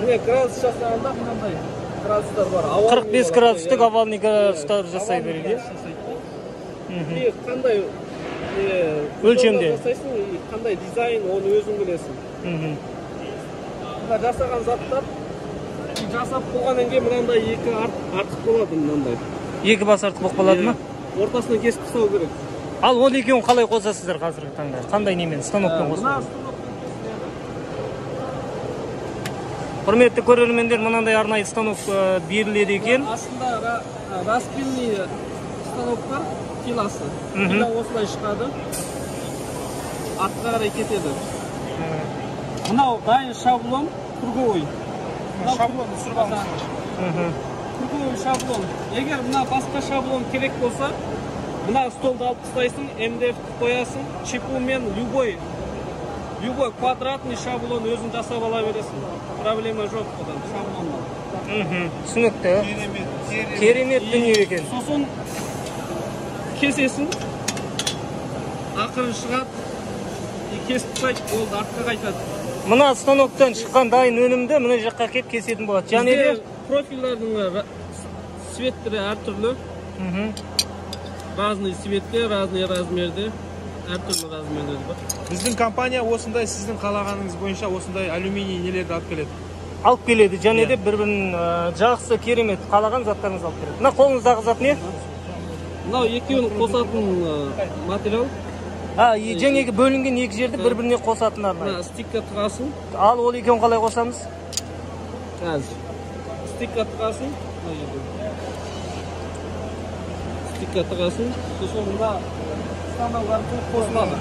міне градус жасағанда мынандай градустар бар. 45 градустық овальный градустар жасай береді. Қандай өлшемде жасайсың, қандай дизайн, оны өзің білесің. Жасаған заттар жасап болғаннан кейін мынандай екі артық болады мынандай. Екі бас артық болып қалады ма? Ортасына кесіп тастау керек. Ал ол екеуін қалай қосасыздар қазіргі таңда? Қандай немен? Станокпен қосасыздар? Құрметті көрермендер, мынандай арнайы станок беріледі екен. Астында распильный станок бар, пиласы. Пила осылай шығады. Артқа қарай кетеді. Мынау дайын шаблон, круговой. Шаблон түсіріп алыңыз. Круговой шаблон. Егер мына басқа шаблон керек болса, мына столды алып тастайсың, MDF-ті қоясың, чипумен любой квадратный шаблон өзін жасап ала бересің. Проблема жоқ бұдан, шаблоннан. Түсінікті. Керемет дүние екен. Сосын кесесің, ақырын шығады, кесіп тастайды, болды, артқа қайтады. Мына станоктан шыққан дайын өнімді мына жаққа кеп кесетін болады. Және де профильдердің цветтері әртүрлі. Разный цветте, разный размерде, әртүрлі размерлері бар. Біздің компания осындай сіздің қалағаныңыз бойынша осындай алюминий нелерді алып келеді. Алып келеді, және де бір-бірін жақсы, керемет қалаған заттарыңыз алып келеді. Мына қолыңыздағы зат не? Мынау екеуін қосатын материал. Жаңағы бөлінген екі жерді бір-біріне қосатын арнайы. Стикка тығасың. Ал ол екеуін қалай қосамыз? Қазір. Стикка тығасың. Стикка тығасың. Сосын мына станок арқылы қосылады.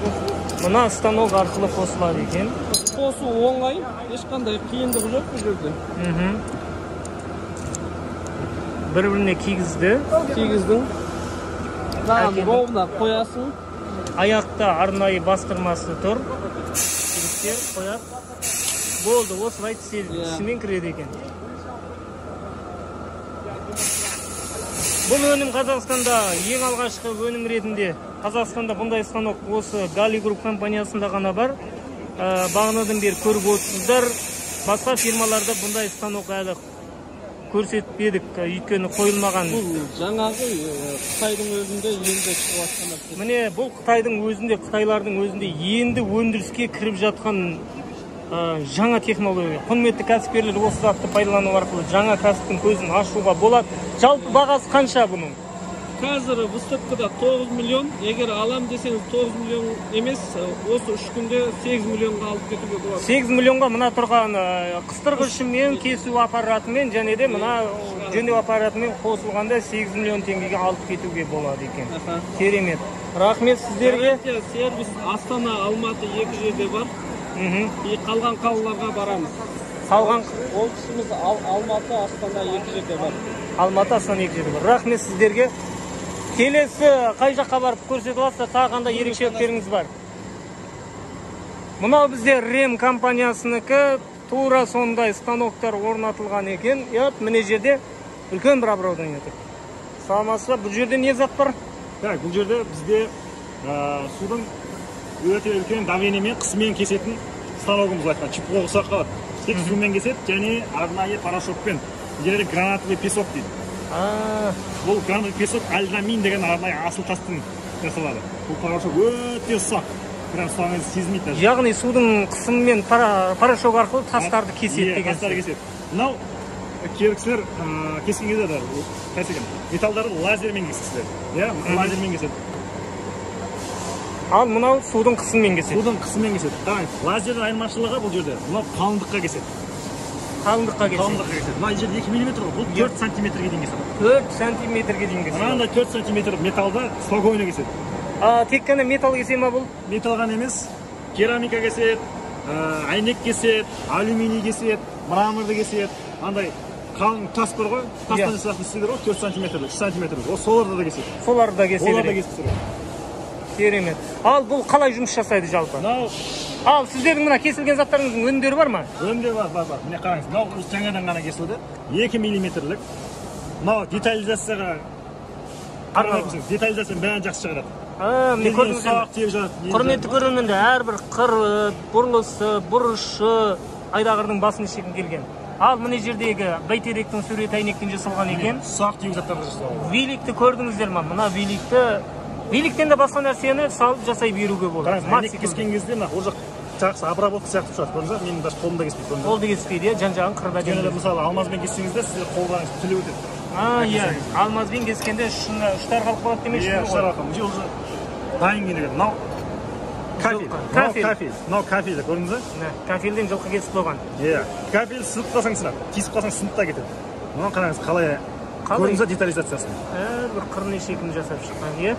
Мына станок арқылы қосылады екен. Қосу оңай, ешқандай қиындық жоқ бұл жерде. Бір-біріне кигіздің. Ровно қоясың. Аяқта арнайы бастырмасы тұр. Жігіттер қояп. Болды, осылай тісімен кіреді екен. Бұл өнім Қазақстанда ең алғашқы өнім ретінде. Қазақстанда бұндай станок осы Гали Груп компаниясында ғана бар. Бағанадан бері көріп отырсыздар. Басқа фирмаларда бұндай станок әлі көрсетпедік, өйткені қойылмаған. Бұл жаңағы Қытайдың өзінде енді шығып жатқан. Міне бұл Қытайдың өзінде, Қытайлардың өзінде енді өндіріске кіріп жатқан жаңа технология. Құрметті кәсіпкерлер осы затты пайдалану арқылы жаңа кәсіптің көзін ашуға болады. Жалпы бағасы қанша бұның? Қазір выставкада 9 миллион. Егер алам десеңіз 9 миллион емес, осы 3 күнде 8 миллионға алып кетуге болады. 8 миллионға мына тұрған қыстырғышымен, кесу аппаратымен, және де мына жөндеу аппаратымен қосылғанда 8 миллион теңгеге алып кетуге болады екен. Керемет. Рахмет сіздерге. Сервис Астана, Алматы екі жерде бар. Қалған қалаларға барамыз. Қалған офисimiz Алматы, Астана екі жерде бар. Алматы, Астана екі жерде бар. Рахмет сіздерге. Келесі қай жаққа барып көрсетіп аласыздар, тағы қандай ерекшеліктеріңіз бар? Мынау бізде Рем компаниясынікі, тура сондай станоктар орнатылған екен. Міне жерде үлкен бір оборудование тұр. Саламатсыздар, бұл жерде не зат бар? Бұл жерде бізде судың өте үлкен давлениемен, қысымен кесетін станогымыз айтқан. Чипқа ұқсап қалады. Тек сумен кеседі, және арнайы порошокпен. Бұл жерде гранатовый песок дейді. Бұл гранатовый песок альдамин деген арнайы асыл тастың жасалады. Бұл порошок өте ұсақ. Прям ұсағыңызды сезмейді даже. Яғни судың қысымымен порошок арқылы тастарды кеседі деген. Тастарды кеседі. Мынау керіксілер кескен кезде металдарды лазермен кесесілер. Лазермен кеседі. Ал мынау судың қысыммен кеседі. Судың қысыммен кеседі. Лазердің айырмашылығы бұл жерде. Мынау қалыңдыққа кеседі. Қалыңдыққа кеседі. Қалыңдыққа кеседі. Мына жерде 2 мм ғой. Бұл 4 сантиметрге дейін кеседі. 4 сантиметрге дейін кеседі. Мынандай 4 сантиметр металда спокойно кеседі. Тек қана металл кесе ма бұл? Металған емес. Керамика кеседі, әйнек кеседі, алюминий кеседі, мраморды кеседі. Андай қалың тас бар ғой. Тастан жасалатын істейдер ғой. 4 сантиметрлік, 3 сантиметрлік. Соларды да кеседі. Соларды да кеседі. Оларды да кеседі. Керемет. Ал бұл қалай жұмыс жасайды жалпы? Ал сіздердің мына кесілген заттарыңыздың өнімдері бар ма? Өнімдері бар. Міне қараңыз. Мынау жаңадан ғана кесілді. 2 мм-лік. Мынау детализацияға детализацияның бәрін жақсы шығарады. Құрметті көрерменде әрбір қыры, бұрылысы, бұрышы айдағырдың басын шегін келген. Ал мына жердегі бәйтеректің суреті әйнектен жасалған екен. Ұсақ түйек заттарды жасалған. Виликті көрдіңіздер ма? Мына виликтен де басқа нәрсені салып жасай беруге болады. Әйнек кескен кезде ол жақ жақсы обработка сияқты шығады. Көрдіңіз бе? Менің даже қолымда кеспейді. Қолды кеспейді, жан-жағын қырда және мысалы алмазбен кессеңізде сіздер қолдарыңыз тілі өтеді. Алмазбен кескенде ұштар қалып қалады демекші. Ұштар қалып қалып. Уже дайын келген. Мынау кафель. Мынау кафель, көрдіңіз бе? Кафельден жылқы кесіп қойған. Кафель сынып қалсаң сынады. Кесіп қалсаң сынып та кетеді. Мынау қараңыз қалай көрдіңіз бе детализациясын. Әрбір қырын шекін жасап шыққан.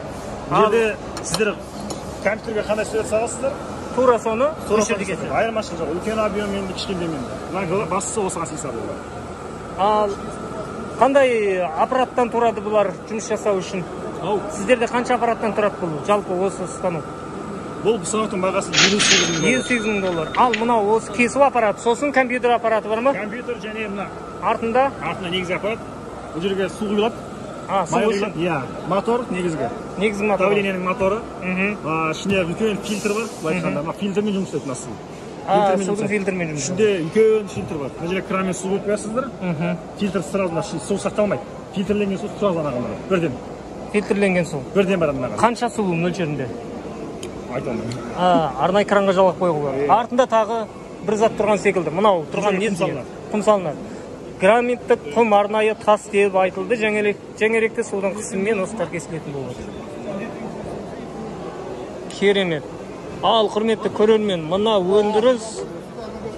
Бұл жерде сіздер компьютерге қандай сурет саласыздар? Тура соны өшірді кетеді. Айырмашылық жоқ. Үлкен объеммен, кішкенемен. Мына бастысы осыған сыйсады олар. Ал қандай аппараттан тұрады бұлар жұмыс жасау үшін? Сіздерде қанша аппараттан тұрады бұл? Жалпы осы станок? Бұл станоктың бағасы $58,000. $58,000. Ал мынау осы кесу аппараты, сосын компьютер аппараты бар ма? Компьютер және мына артында негізгі аппарат. Бұл жерге су құйылады. Мотор негізгі. Негізгі мотор. Давлениенің моторы. Ішінде үлкен фильтр бар. Былай фильтрмен жұмыс істейді мына су. Судың фильтрмен жұмыс. Ішінде үлкен фильтр бар. Мына жерге кранмен су құйып қоясыздар. Фильтр сразу су сақталмайды. Фильтрленген су сразу ағады. Бірден. Фильтрленген су. Бірден барады мынаға. Қанша су мөлшерінде? Айта алмаймын. Арнайы кранға жалғап қоюға болады. Артында тағы бір зат тұрған секілді. Мынау тұрған не деген? Құм салынады. Граниттік құм арнайы тас деп айтылды. Жәңеректе судың қысымымен осылар кесілетін болады. Керемет. Ал құрметті көрермен, мына өндіріс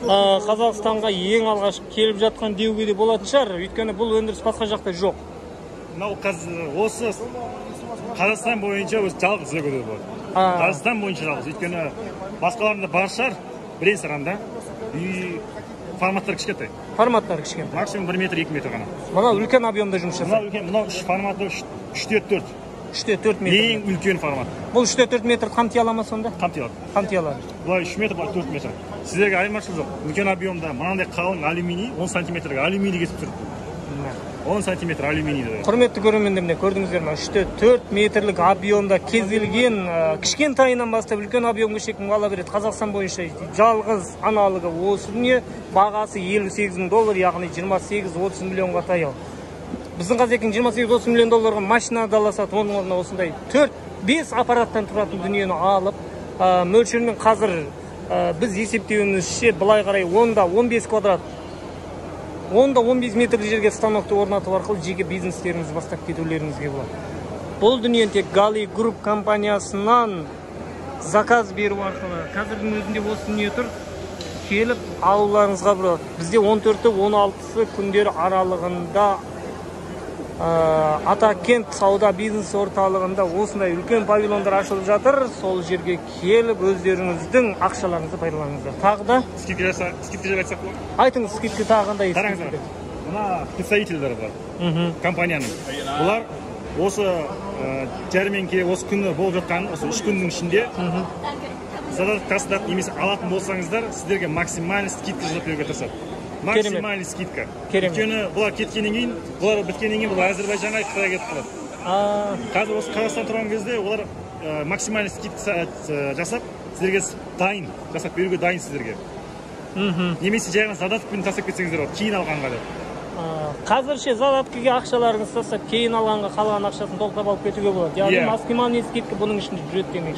Қазақстанға ең алғаш келіп жатқан деуге де болатын шығар. Өйткені бұл өндіріс басқа жақта жоқ. Осы Қазақстан бойынша жалғыз өкілі болады. Қазақстан бойынша жалғыз. Өйткені басқаларында бар шығар, бірен саранда. Форматтар кішкентай. Форматтар кішкентай. Максимум 1 метр, 2 метр ғана. Мына үлкен объемда жұмыс жасайды. Мынау форматы 3/4. 3/4 метр. Ең үлкен формат. Бұл 3/4 метр қамти ала ма сонда? Қамти алады. Қамти алады. Бұлай 3 метр, бұлай 4 метр. Сіздерге айырмашылық жоқ. Үлкен объемда мынандай қалың алюминий 10 сантиметрге алюминий кесіп тұр. 10 сантиметр алюминийді. Құрметті көрермендер, көрдіңіздер ме? 3/4 метрлік объемда кезілген кішкентайынан бастап үлкен объемға шекін ала береді. Қазақстан бойынша жалғыз аналығы осы дүние, бағасы $58,000, яғни 28-30 миллионға таяу. Біздің қазекін 28-30 миллион долларға машина даласады, оның орнына осындай 4-5 аппараттан тұратын дүниені алып, мөлшермен қазір біз есептеуімізше былай қарай 10-15 квадрат 10-15 метрлі жерге станокты орнату арқылы жеке бизнестеріңізді бастап кетулеріңізге болады. Бұл дүниені тек Гали Групп компаниясынан заказ беру арқылы қазірдің өзінде осы дүние тұр. Келіп алуларыңызға болады. Бізде 14-16 күндер аралығында Атакент сауда бизнес орталығында осындай үлкен павильондар ашылып жатыр. Сол жерге келіп өздеріңіздің ақшаларыңызды пайдаланыңыздар. Тағы да скидка жасап болады. Айтыңыз, скидка тағы қандай? Қараңыздар. Мына представительдер бар. Компанияның. Бұлар осы жәрмеңке осы күні болып жатқан осы 3 күннің ішінде задаток тастап немесе алатын болсаңыздар, сіздерге максимальный скидка жасап беруге тырысады. Максимальный скидка. Өйткені бұлар кеткеннен кейін, бұлар біткеннен кейін бұлар Әзербайжанға, Қытайға кетіп қалады. Қазір осы Қазақстан тұрған кезде олар максимальный скидка жасап, сіздерге дайын, жасап беруге дайын сіздерге. Немесе жай ғана задатокпен тастап кетсеңіздер болады, кейін алғанға деп. Қазірше задаткіге ақшаларыңыз тастап, кейін алғанға қалған ақшасын толықтап алып кетуге болады. Яғни максимальный скидка бұның ішінде жүреді демек.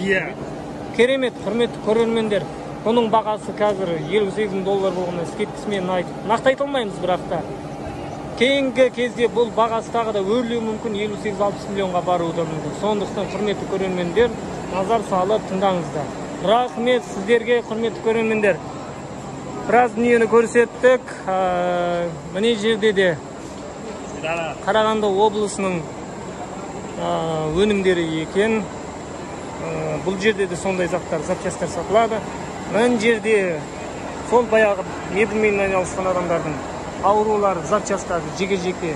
Керемет, құрметті көрермендер. Бұның бағасы қазір $58 болғанда скидкасымен нақты айта алмаймыз, бірақ та кейінгі кезде бұл бағасы тағы да өрлеуі мүмкін, 58-60 миллионға баруы да мүмкін. Сондықтан құрметті көрермендер, назар салып тыңдаңыздар. Рахмет сіздерге, құрметті көрермендер. Біраз дүниені көрсеттік. Міне жерде де Қарағанды облысының өнімдері екен. Бұл жерде де сондай заттар, запчастар сатылады. Мен жерде сол баяғы мебельмен айналысқан адамдардың аурулары, запчастарды жеке-жеке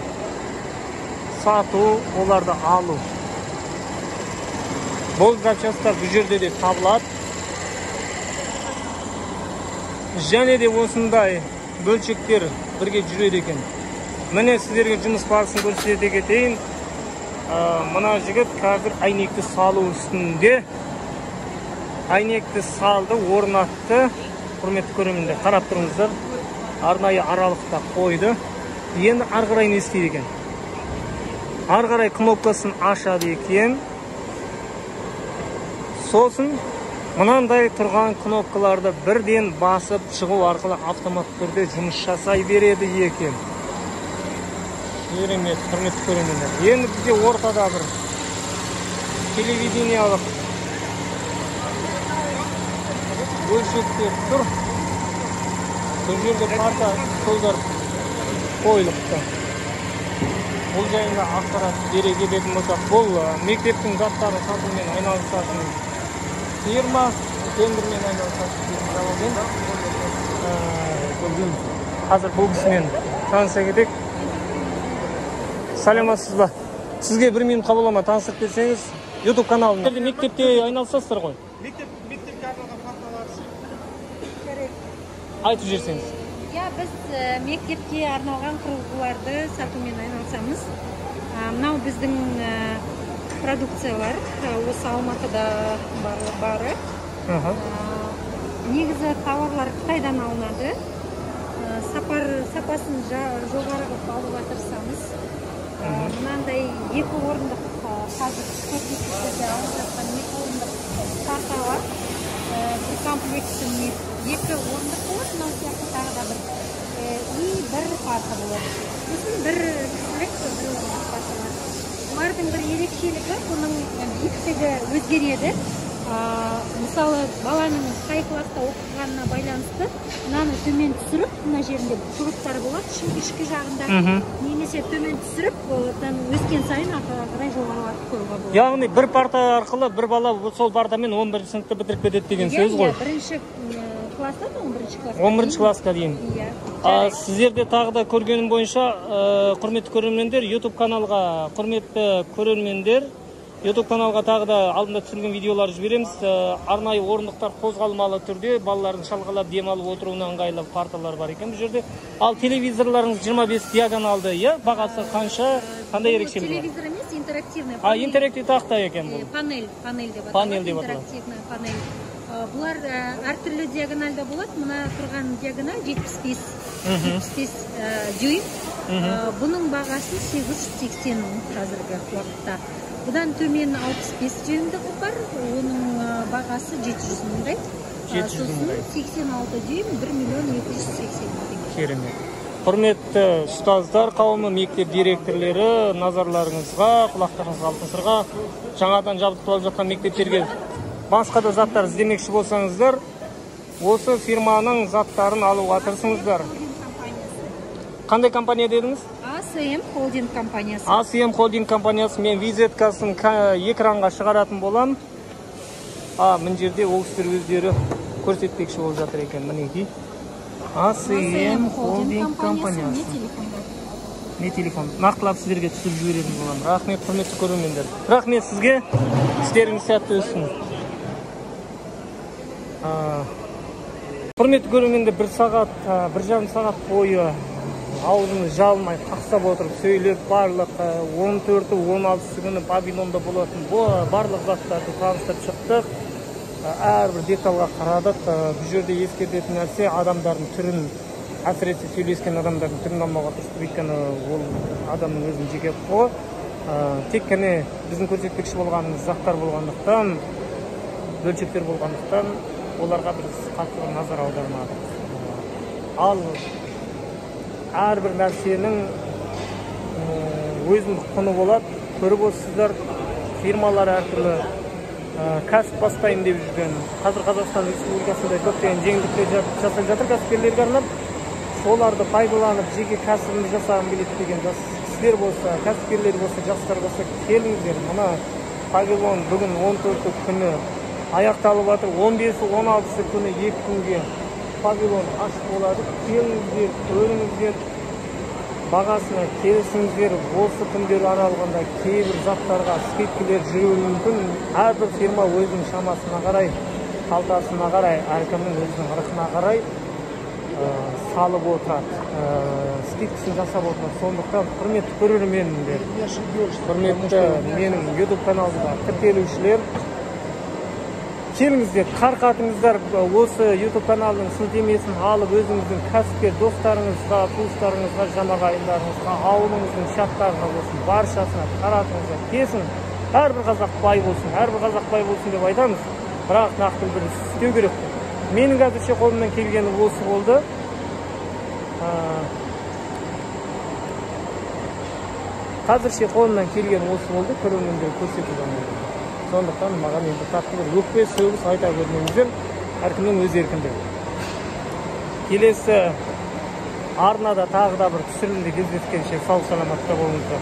сату, оларды алу. Бұл запчастар бұл жерде де табылады. Және де осындай бөлшектер бірге жүреді екен. Міне сіздерге жұмыс барысын көрсете кетейін. Мына жігіт қазір әйнекті салу үстінде. Әйнекті салды, орнатты. Құрметті көрермендер, қарап тұрыңыздар. Арнайы аралықта қойды. Енді ары қарай не істейді екен? Ары қарай кнопкасын ашады екен. Сосын мынандай тұрған кнопкаларды бірден басып шығу арқылы автомат түрде жұмыс жасай береді екен. Керемет, құрметті көрермендер. Енді бізде ортада бір телевидениялық бөлшектер тұр. Бұл жерде парта столдар қойылыпты. Бұл жайында ақпарат бере кететін болсақ, бұл мектептің заттарын сатумен айналысатын фирма, тендермен айналысатын фирма. Қазір бұл кісімен таныса кетейік. Саламатсыз ба? Сізге 1 минутқа бола ма таныстырып берсеңіз, YouTube каналында. Мектепте айналысасыздар ғой? Мектепке арналған парталар. Айтып жіберсеңіз. Біз мектепке арналған құрылғыларды сатумен айналысамыз. Мынау біздің продукциялар, осы Алматыда бары. Негізі тауарлар Қытайдан алынады. Сапасын жоғары қылып алуға тырысамыз. Мынандай 2 орындық қазір көрсеткіштерде алып жатқан 2 орындық парталар. Bir kompleksin 2 орындық болады, мынау сияқты тағы да бір парта болады. Сосын бір кісілік бір орындық парталар. Бұлардың бір ерекшелігі, бұның биіктігі өзгереді. Мысалы, баланың қай класста оқығанына байланысты, мынаны төмен түсіріп, мына жерінде шұрықтары болады, ішкі жағында. Немесе төмен түсіріп, өскен сайын қарай жоғарылатып қоюға болады. Яғни бір парта арқылы бір бала сол партамен 11 сыныпты бітіріп кетеді деген сөз ғой. Бірінші класстан 11 классқа. 11 классқа дейін. Сіздерде тағы да көргенім бойынша, құрметті көрермендер, YouTube каналға, құрметті көрермендер, YouTube каналға тағы да алдында түсірген видеолар жібереміз. Арнайы орындықтар қозғалмалы түрде балалардың шалғалап демалып отыруына ыңғайлы парталар бар екен бұл жерде. Ал телевизорларыңыз 25 диагоналды, бағасы қанша, қандай ерекшелігі бар? Телевизор емес, интерактивный. Интерактив тақта екен бұл. Панель деп аталады. Панель деп аталады. Интерактивный панель. Бұлар әртүрлі диагоналда болады. Мына тұрған диагональ 75 дюйм. Бұның бағасы 880 қазіргі уақытта. Бұдан төмен 65 дюймдігі бар, оның бағасы 700 мыңдай. Сосын 86 дюйм 1.280 мың. Керемет. Құрметті ұстаздар қауымы, мектеп директорлері, назарларыңызға, құлақтарыңызға алтын сырға, жаңадан жабдықталып жатқан мектептерге басқа да заттар іздемекші болсаңыздар, осы фирманың заттарын алуға тырысыңыздар. Қандай компания дедіңіз? ACM холдинг компаниясы. ACM холдинг компаниясы. Мен визиткасын экранға шығаратын болам. Мына жерде ол кісілер өздері көрсетпекші болып жатыр екен. Мінекей. ACM холдинг компаниясы. Не телефон. Нақтылап сіздерге түсіп жіберетін боламын. Рахмет, құрметті көрермендер. Рахмет сізге. Істеріңіз сәтті өтсін. Құрметті көрермендер, 1 сағат, 1,5 сағат бойы аузымыз жалмай қақсап отырып сөйлеп, барлық 14-16 күні павильонда болатын барлық заттарды таныстырып шықтық. Әрбір деталға қарадық. Бұл жерде ескертетін нәрсе адамдардың түрін, әсіресе сөйлескен адамдардың түрін алмауға тырыстық, өйткені ол адамның өзінің жеке құқығы. Тек қана біздің көрсетпекші болғанымыз заттар болғандықтан, бөлшектер болғандықтан, оларға біз қатты назар аудармадық. Ал әрбір нәрсенің өзіндік құны болады. Көріп отырсыздар, фирмалар әртүрлі кәсіп бастайын деп жүрген. Қазір Қазақстан Республикасында көптеген жеңілдіктер жасап жатыр кәсіпкерлерге арнап. Соларды пайдаланып, жеке кәсібін жасағым келеді деген кісілер болса, кәсіпкерлер болса, жастар болса, келіңіздер. Мына павильон бүгін 14 күні аяқталып жатыр. 15-16 күні 2 күнге павильон ашық болады. Келіңіздер, көріңіздер, бағасына келісіңіздер. Осы күндер аралығында кейбір заттарға скидкалар жүруі мүмкін. Әрбір фирма өзінің шамасына қарай, қалтасына қарай, әркімнің өзінің ырқына қарай салып отырады, скидкасын жасап отырады. Сондықтан құрметті көрермендер, құрметті менің YouTube каналымда тіркелушілер, келіңіздер, тарқатыңыздар, осы YouTube каналының сілтемесін алып, өзіңіздің кәсіпкер достарыңызға, туыстарыңызға, жамағайындарыңызға, ауылыңыздың шаттарына болсын, баршасына таратыңыздар. Кесін, әрбір қазақ бай болсын, әрбір қазақ бай болсын деп айтамыз, бірақ нақты бір істеу керек. Менің қазірше қолымнан келгені осы болды. Қазірше қолымнан келгені осы болды, көрермендерге көрсетуге. Сондықтан маған енді қатты бір өкпе, сөгіс айта көрмеңіздер, әркімнің өз еркіндігі. Келесі арнада тағы да бір түсірілімде кездескенше сау саламатта болыңыздар.